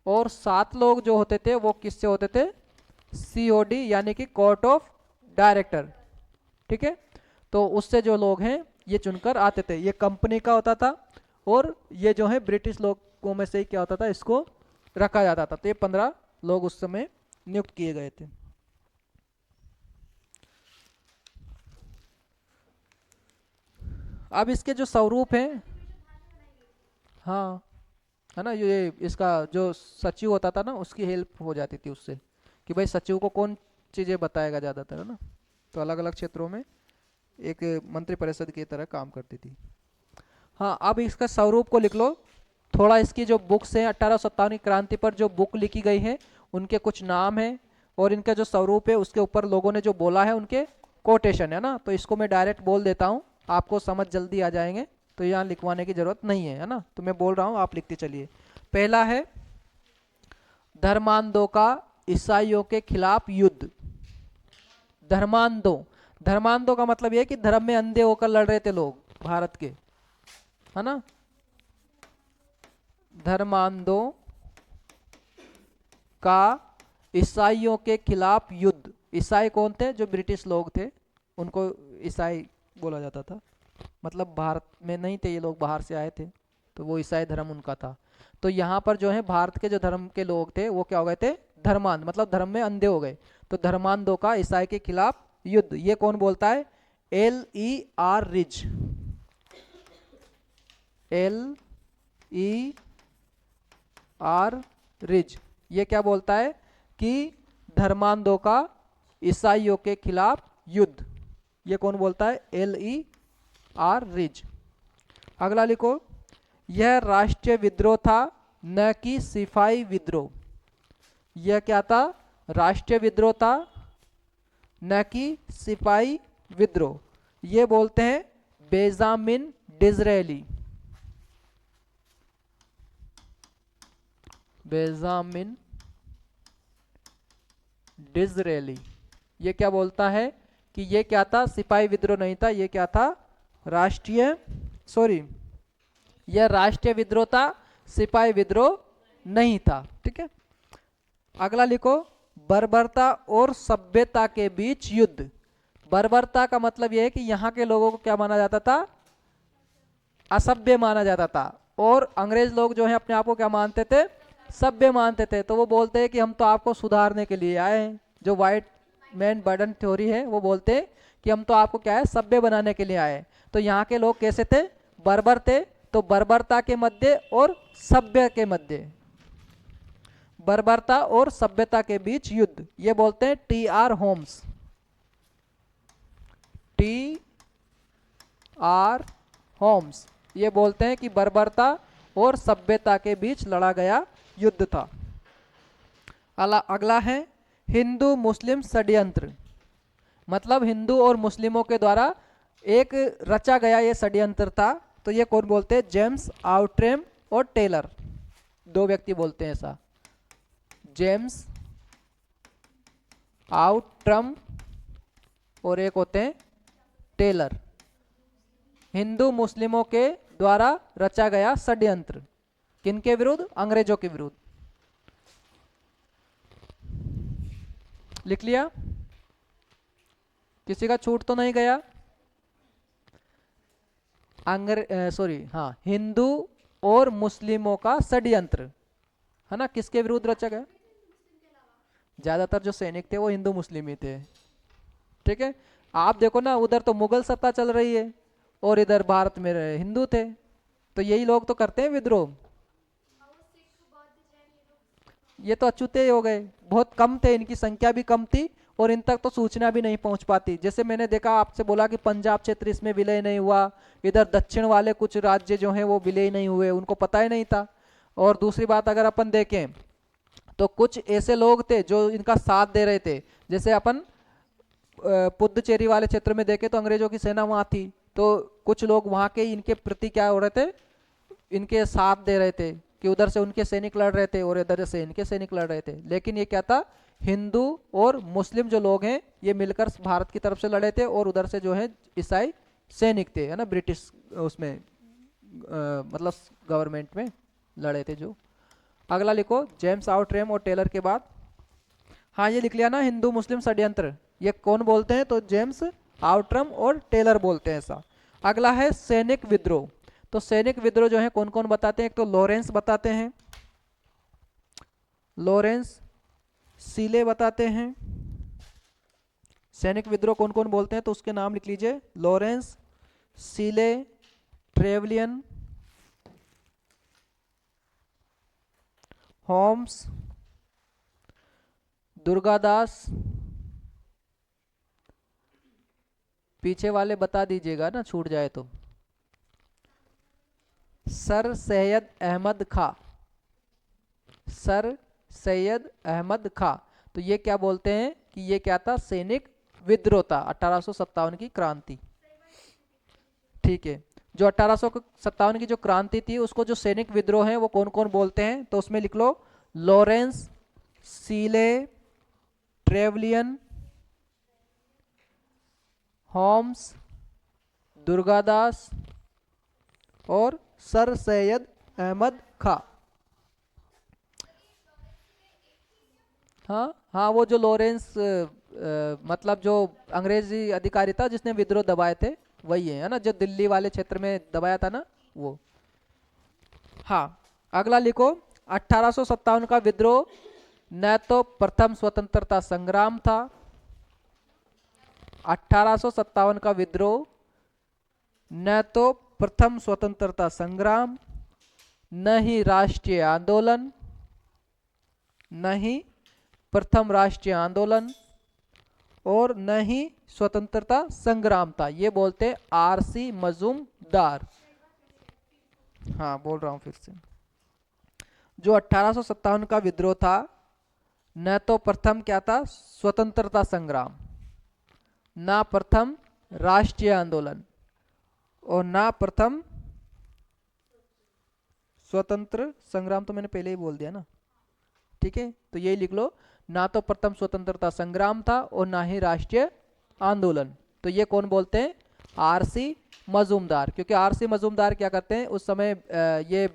और 7 लोग जो होते थे वो किससे होते थे, COD यानी कि कोर्ट ऑफ डायरेक्टर, ठीक है। तो उससे जो लोग हैं ये चुनकर आते थे, ये कंपनी का होता था, और ये जो है ब्रिटिश लोगों में से ही क्या होता था, इसको रखा जाता था। तो ये 15 लोग उस समय नियुक्त किए गए थे। अब इसके जो स्वरूप हैं, हाँ, है ना, ये इसका जो सचिव होता था ना उसकी हेल्प हो जाती थी उससे, कि भाई सचिव को कौन चीज़ें बताएगा ज़्यादातर, है ना। तो अलग अलग क्षेत्रों में एक मंत्री परिषद की तरह काम करती थी। हाँ, अब इसका स्वरूप को लिख लो थोड़ा। इसकी जो बुक्स हैं 1857 की क्रांति पर जो बुक लिखी गई है उनके कुछ नाम हैं, और इनका जो स्वरूप है उसके ऊपर लोगों ने जो बोला है उनके कोटेशन है ना। तो इसको मैं डायरेक्ट बोल देता हूँ, आपको समझ जल्दी आ जाएंगे, तो यहाँ लिखवाने की जरूरत नहीं है ना। तो मैं बोल रहा हूँ, आप लिखते चलिए। पहला है, धर्मांधों का ईसाइयों के खिलाफ युद्ध। धर्मांधों, धर्मांधों का मतलब यह कि धर्म में अंधे होकर लड़ रहे थे लोग भारत के, है ना। धर्मांधों का ईसाइयों के खिलाफ युद्ध। ईसाई कौन थे, जो ब्रिटिश लोग थे उनको ईसाई बोला जाता था, मतलब भारत में नहीं थे ये लोग, बाहर से आए थे, तो वो ईसाई धर्म उनका था। तो यहाँ पर जो है भारत के जो धर्म के लोग थे वो क्या हो गए थे, धर्मांध, मतलब धर्म में अंधे हो गए। तो धर्मांधों का ईसाई के खिलाफ युद्ध, ये कौन बोलता है, LER रिज, LER रिज, ये क्या बोलता है कि धर्मांधों का ईसाइयों के खिलाफ युद्ध, ये कौन बोलता है, LER रिज। अगला लिखो, यह राष्ट्रीय विद्रोह था न कि सिपाही विद्रोह। यह क्या था, राष्ट्रीय विद्रोह था न कि सिपाही विद्रोह। ये बोलते हैं बेंजामिन डिज़रेली, बेंजामिन डिज़रेली। ये क्या बोलता है कि ये क्या था, सिपाही विद्रोह नहीं था, ये क्या था, राष्ट्रीय, सॉरी, यह राष्ट्रीय विद्रोह था, सिपाही विद्रोह नहीं था, ठीक है। अगला लिखो, बर्बरता और सभ्यता के बीच युद्ध। बर्बरता का मतलब यह है कि यहाँ के लोगों को क्या माना जाता था, असभ्य माना जाता था, और अंग्रेज लोग जो है अपने आप को क्या मानते थे, सभ्य मानते थे। तो वो बोलते हैं कि हम तो आपको सुधारने के लिए आए हैं, जो व्हाइट मैन बर्डन थ्योरी है वो बोलते हैं कि हम तो आपको क्या है, सभ्य बनाने के लिए आए। तो यहाँ के लोग कैसे थे, बर्बर थे। तो बर्बरता के मध्य और सभ्य के मध्य, बर्बरता और सभ्यता के बीच युद्ध, ये बोलते हैं TR होम्स, TR होम्स। ये बोलते हैं कि बर्बरता और सभ्यता के बीच लड़ा गया युद्ध था। अगला है, हिंदू मुस्लिम षड्यंत्र, मतलब हिंदू और मुस्लिमों के द्वारा एक रचा गया ये षड्यंत्र था। तो ये कौन बोलते हैं, जेम्स आउट्रम और टेलर, दो व्यक्ति बोलते हैं ऐसा, जेम्स आउट्रम और एक होते हैं टेलर। हिंदू मुस्लिमों के द्वारा रचा गया षड्यंत्र, किनके विरुद्ध? अंग्रेजों के विरुद्ध। लिख लिया? किसी का छूट तो नहीं गया? हाँ, हिंदू और मुस्लिमों का षड्यंत्र, है ना, किसके विरुद्ध रचा गया? ज्यादातर जो सैनिक थे वो हिंदू मुस्लिम ही थे। ठीक है, आप देखो ना, उधर तो मुगल सत्ता चल रही है और इधर भारत में हिंदू थे, तो यही लोग तो करते हैं विद्रोह। ये तो अछूते हो गए, बहुत कम थे, इनकी संख्या भी कम थी और इन तक तो सूचना भी नहीं पहुंच पाती। जैसे मैंने देखा, आपसे बोला कि पंजाब क्षेत्र इसमें विलय नहीं हुआ, इधर दक्षिण वाले कुछ राज्य जो हैं वो विलय नहीं हुए, उनको पता ही नहीं था। और दूसरी बात अगर अपन देखें तो कुछ ऐसे लोग थे जो इनका साथ दे रहे थे। जैसे अपन पुद्दुचेरी वाले क्षेत्र में देखें तो अंग्रेजों की सेना वहां थी, तो कुछ लोग वहां के इनके प्रति क्या हो रहे थे, इनके साथ दे रहे थे कि उधर से उनके सैनिक लड़ रहे थे और इधर से इनके सैनिक लड़ रहे थे। लेकिन ये क्या था, हिंदू और मुस्लिम जो लोग हैं ये मिलकर भारत की तरफ से लड़े थे और उधर से जो है ईसाई सैनिक थे, है ना, ब्रिटिश उसमें मतलब गवर्नमेंट में लड़े थे जो। अगला लिखो, जेम्स आउटरैम और टेलर के बाद। हाँ, ये लिख लिया ना, हिंदू मुस्लिम षड्यंत्र, ये कौन बोलते हैं? तो जेम्स आउटरम और टेलर बोलते हैं ऐसा। अगला है सैनिक विद्रोह। तो सैनिक विद्रोह जो है कौन कौन बताते हैं? एक तो लॉरेंस बताते हैं, लॉरेंस सीले बताते हैं। सैनिक विद्रोह कौन कौन बोलते हैं तो उसके नाम लिख लीजिए, लॉरेंस, सीले, ट्रेवलियन, होम्स, दुर्गादास। पीछे वाले बता दीजिएगा ना, छूट जाए तो। सर सैयद अहमद खां, सर सैयद अहमद खां। तो ये क्या बोलते हैं कि ये क्या था? सैनिक विद्रोह था, 1857 की क्रांति। ठीक है, जो 1857 की जो क्रांति थी उसको जो सैनिक विद्रोह है वो कौन कौन बोलते हैं? तो उसमें लिख लो, लॉरेंस, सीले, ट्रेवलियन, होम्स, दुर्गादास और सर सैयद अहमद खां। हाँ हाँ, वो जो लॉरेंस मतलब जो अंग्रेजी अधिकारी था जिसने विद्रोह दबाए थे, वही है ना, जो दिल्ली वाले क्षेत्र में दबाया था ना, वो। हाँ, अगला लिखो, 1857 का विद्रोह न तो प्रथम स्वतंत्रता संग्राम था, 1857 का विद्रोह न तो प्रथम स्वतंत्रता संग्राम, न ही राष्ट्रीय आंदोलन, न ही प्रथम राष्ट्रीय आंदोलन और न ही स्वतंत्रता संग्राम था। ये बोलते हैं आरसी मजूमदार। हाँ, बोल रहा हूं फिर से, जो 1857 का विद्रोह था, न तो प्रथम क्या था? स्वतंत्रता संग्राम, ना प्रथम राष्ट्रीय आंदोलन और ना प्रथम स्वतंत्र संग्राम। तो मैंने पहले ही बोल दिया ना। ठीक है, तो यही लिख लो, ना तो प्रथम स्वतंत्रता संग्राम था और ना ही राष्ट्रीय आंदोलन। तो ये कौन बोलते हैं? आरसी मजूमदार। क्योंकि आरसी मजूमदार क्या करते हैं उस समय, ये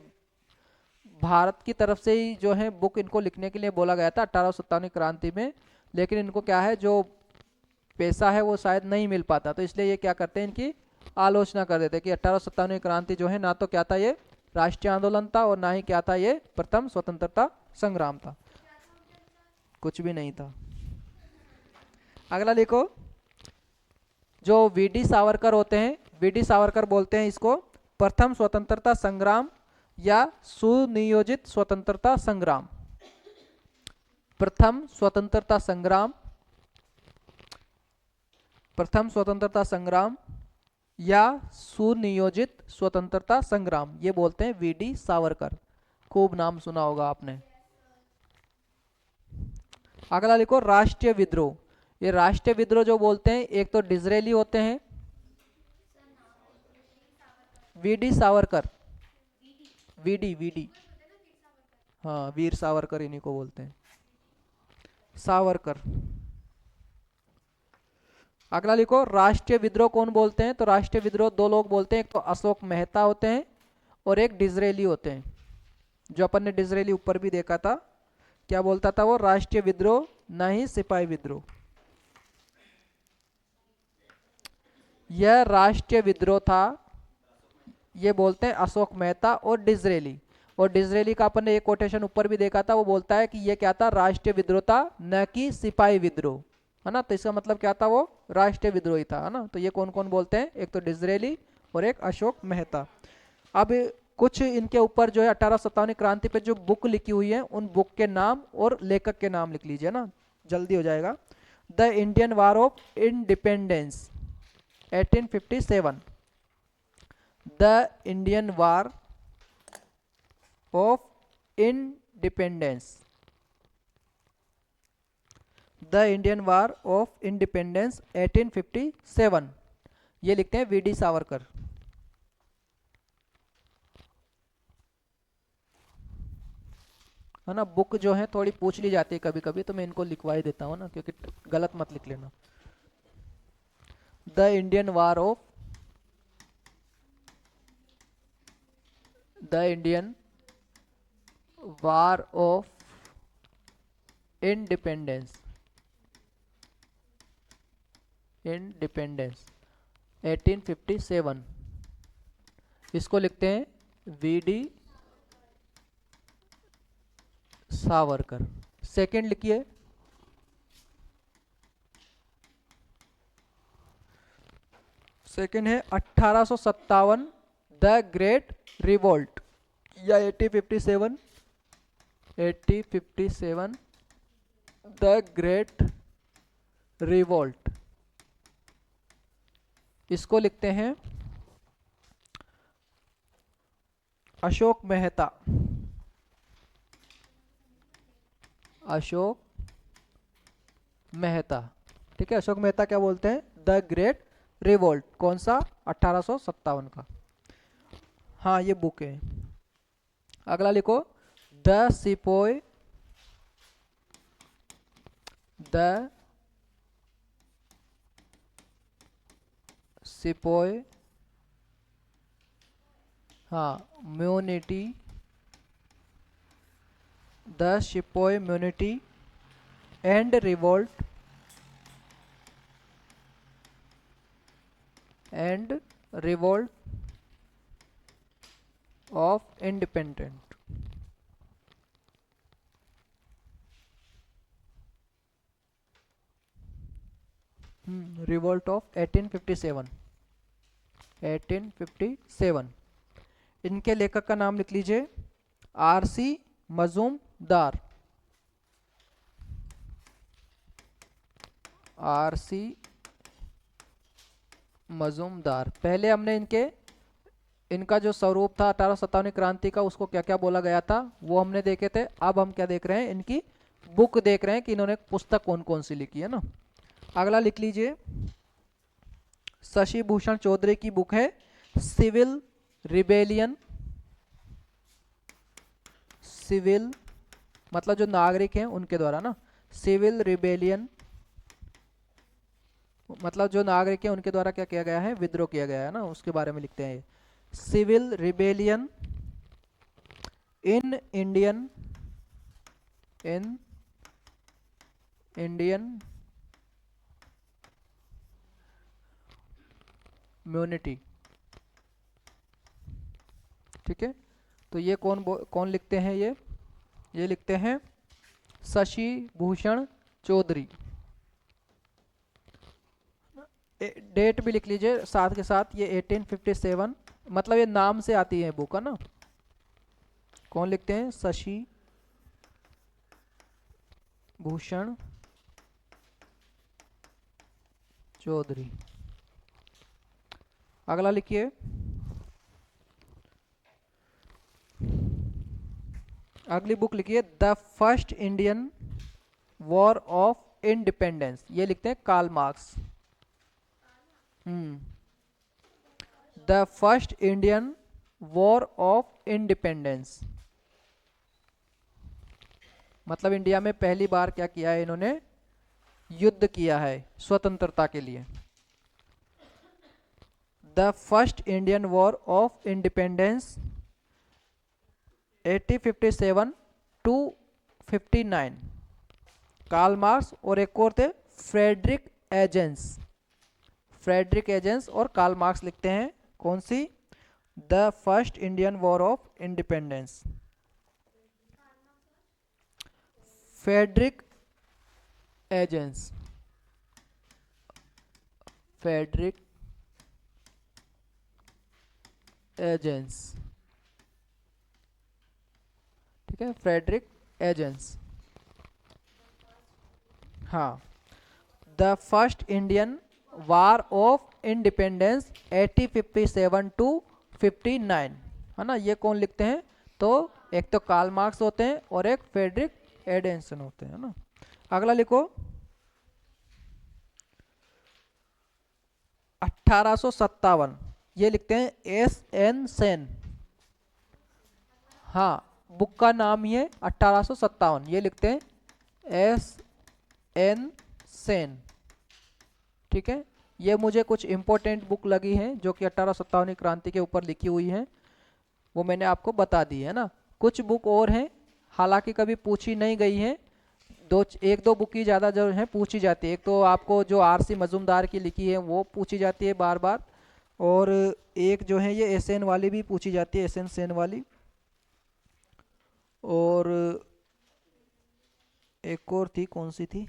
भारत की तरफ से ही जो है बुक इनको लिखने के लिए बोला गया था 1857 क्रांति में, लेकिन इनको क्या है, जो पैसा है वो शायद नहीं मिल पाता, तो इसलिए ये क्या करते हैं, इनकी आलोचना कर देते हैं कि 1857 क्रांति जो है ना तो क्या था ये राष्ट्रीय आंदोलन था और ना ही क्या था ये प्रथम स्वतंत्रता संग्राम था, कुछ भी नहीं था। अगला लिखो, जो वीडी सावरकर होते हैं, वीडी सावरकर बोलते हैं इसको प्रथम स्वतंत्रता संग्राम या सुनियोजित स्वतंत्रता संग्राम। प्रथम स्वतंत्रता संग्राम, प्रथम स्वतंत्रता संग्राम या सुनियोजित स्वतंत्रता संग्राम, ये बोलते हैं वीडी सावरकर। खूब नाम सुना होगा आपने। अगला लिखो, राष्ट्रीय विद्रोह। ये राष्ट्रीय विद्रोह जो बोलते हैं, एक तो डिजरेली होते हैं, वीडी सावरकर, वीडी वीडी, हाँ, वीर सावरकर इन्हीं को बोलते हैं, सावरकर। अगला लिखो, राष्ट्रीय विद्रोह कौन बोलते हैं? तो राष्ट्रीय विद्रोह दो लोग बोलते हैं, एक तो अशोक मेहता होते हैं और एक डिजरेली होते हैं। जो अपन ने डिसरेली ऊपर भी देखा था, क्या बोलता था वो? राष्ट्रीय विद्रोह नहीं सिपाही विद्रोह। यह राष्ट्रीय विद्रोह था, ये बोलते हैं अशोक मेहता और डिसरेली। और डिसरेली का अपन ने एक कोटेशन ऊपर भी देखा था, वो बोलता है कि ये क्या था? राष्ट्रीय विद्रोह था, न कि सिपाही विद्रोह, है ना। तो इसका मतलब क्या था? वो राष्ट्रीय विद्रोही था, है ना। तो ये कौन कौन बोलते हैं? एक तो डिसरेली और एक अशोक मेहता। अब कुछ इनके ऊपर जो है 1857 क्रांति पे जो बुक लिखी हुई है, उन बुक के नाम और लेखक के नाम लिख लीजिए ना, जल्दी हो जाएगा। The Indian war of independence 1857, the Indian war of independence, the Indian war of independence 1857, ये लिखते हैं वीडी सावरकर। है ना। बुक जो है थोड़ी पूछ ली जाती है कभी कभी, तो मैं इनको लिखवा ही देता हूँ ना, क्योंकि गलत मत लिख लेना। The Indian war of, the Indian war of independence, independence 1857, इसको लिखते हैं वीडी सावरकर। सेकंड लिखिए, सेकंड है 1857 द ग्रेट रिवोल्ट, या 1857, 1857 द ग्रेट रिवोल्ट, इसको लिखते हैं अशोक मेहता, अशोक मेहता। ठीक है, अशोक मेहता क्या बोलते हैं? The great revolt. कौन सा? 1857 का। हाँ, ये बुक है। अगला लिखो, द सिपोय, द सिपोय, हाँ, mutiny, the sepoy mutiny and revolt, and revolt of independent. Revolt of 1857, 1857। इनके लेखक का नाम लिख लीजिए, आरसी मजूमदार, आरसी मजूमदार। पहले हमने इनका जो स्वरूप था 1857 क्रांति का, उसको क्या क्या बोला गया था वो हमने देखे थे। अब हम क्या देख रहे हैं? इनकी बुक देख रहे हैं कि इन्होंने पुस्तक कौन कौन सी लिखी है ना। अगला लिख लीजिए, शशि भूषण चौधरी की बुक है सिविल रिबेलियन, सिविल मतलब जो नागरिक हैं उनके द्वारा ना, सिविल रिबेलियन मतलब जो नागरिक हैं उनके द्वारा क्या किया गया है? विद्रोह किया गया है ना, उसके बारे में लिखते हैं। Civil rebellion in Indian, in Indian mutiny. ठीक है, तो ये कौन लिखते हैं? ये लिखते हैं शशि भूषण चौधरी। डेट भी लिख लीजिए साथ के साथ, ये 1857, मतलब ये नाम से आती है बुक, है ना। कौन लिखते हैं? शशि भूषण चौधरी। अगला लिखिए, अगली बुक लिखिए, the first Indian war of independence, ये लिखते हैं Karl Marx. The first Indian war of independence मतलब इंडिया में पहली बार क्या किया है इन्होंने? युद्ध किया है स्वतंत्रता के लिए। The first Indian war of independence 1857 to 59, Karl Marx और एक और थे फ्रेडरिक एजेंस। फ्रेडरिक एजेंस और कार्ल मार्क्स लिखते हैं कौन सी, the first Indian war of independence. Frederick Engels, Frederick Engels, ठीक है, फ्रेडरिक एजेंस। हाँ, the first Indian war of independence 1857 to 59, है ना, ये कौन लिखते हैं, तो एक तो कार्ल मार्क्स होते हैं और एक फ्रेडरिक एडेंसन होते हैं, ना। अगला लिखो 1857, ये लिखते हैं एस एन सेन। हाँ, बुक का नाम ही है 1857, ये लिखते हैं एस एन सेन, ठीक है। ये मुझे कुछ इंपॉर्टेंट बुक लगी हैं जो कि 1857 क्रांति के ऊपर लिखी हुई हैं, वो मैंने आपको बता दी है ना। कुछ बुक और हैं, हालांकि कभी पूछी नहीं गई हैं, एक दो बुक ही ज़्यादा जो है पूछी जाती है। एक तो आपको जो आर.सी. मजूमदार की लिखी है वो पूछी जाती है बार बार, और एक जो है ये एस एन वाली भी पूछी जाती है, एस एन सेन वाली, और एक और थी, कौन सी थी,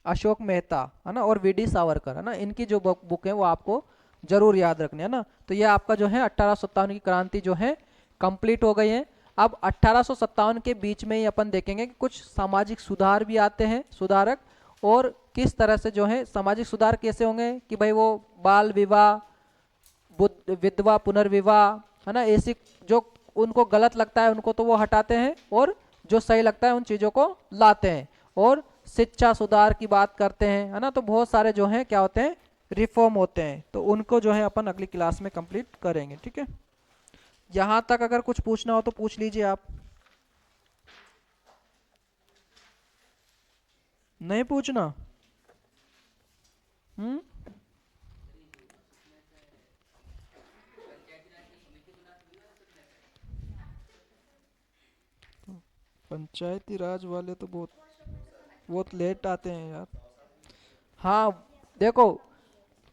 अशोक मेहता, है ना, और वी.डी. सावरकर, है ना। इनकी जो बुक है वो आपको जरूर याद रखनी है ना। तो ये आपका जो है 1857 की क्रांति जो है कंप्लीट हो गई है। अब 1857 के बीच में ही अपन देखेंगे कि कुछ सामाजिक सुधार भी आते हैं, सुधारक, और किस तरह से जो है सामाजिक सुधार कैसे होंगे कि भाई वो बाल विवाह, विधवा पुनर्विवाह, है ना, ऐसी जो उनको गलत लगता है उनको तो वो हटाते हैं, और जो सही लगता है उन चीज़ों को लाते हैं, और शिक्षा सुधार की बात करते हैं, है ना। तो बहुत सारे जो हैं क्या होते हैं, रिफॉर्म होते हैं, तो उनको जो है अपन अगली क्लास में कंप्लीट करेंगे, ठीक है। यहाँ तक अगर कुछ पूछना हो तो पूछ लीजिए आप। नहीं पूछना? पंचायती राज वाले तो बहुत लेट आते हैं यार। हाँ, देखो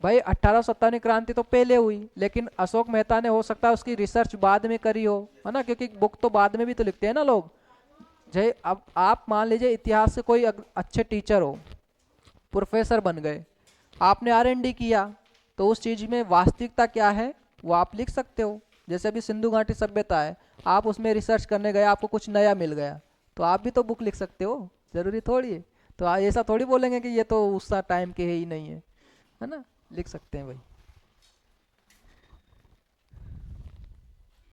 भाई 1857 क्रांति तो पहले हुई, लेकिन अशोक मेहता ने हो सकता है उसकी रिसर्च बाद में करी हो, है ना, क्योंकि बुक तो बाद में भी तो लिखते हैं ना लोग। जय, अब आप मान लीजिए इतिहास से कोई अच्छे टीचर हो, प्रोफेसर बन गए, आपने R&D किया, तो उस चीज में वास्तविकता क्या है वो आप लिख सकते हो। जैसे अभी सिंधु घाटी सभ्यता है, आप उसमें रिसर्च करने गए, आपको कुछ नया मिल गया, तो आप भी तो बुक लिख सकते हो, जरूरी थोड़ी है। तो ऐसा थोड़ी बोलेंगे कि ये तो उस टाइम के ही नहीं है ना, लिख सकते हैं भाई।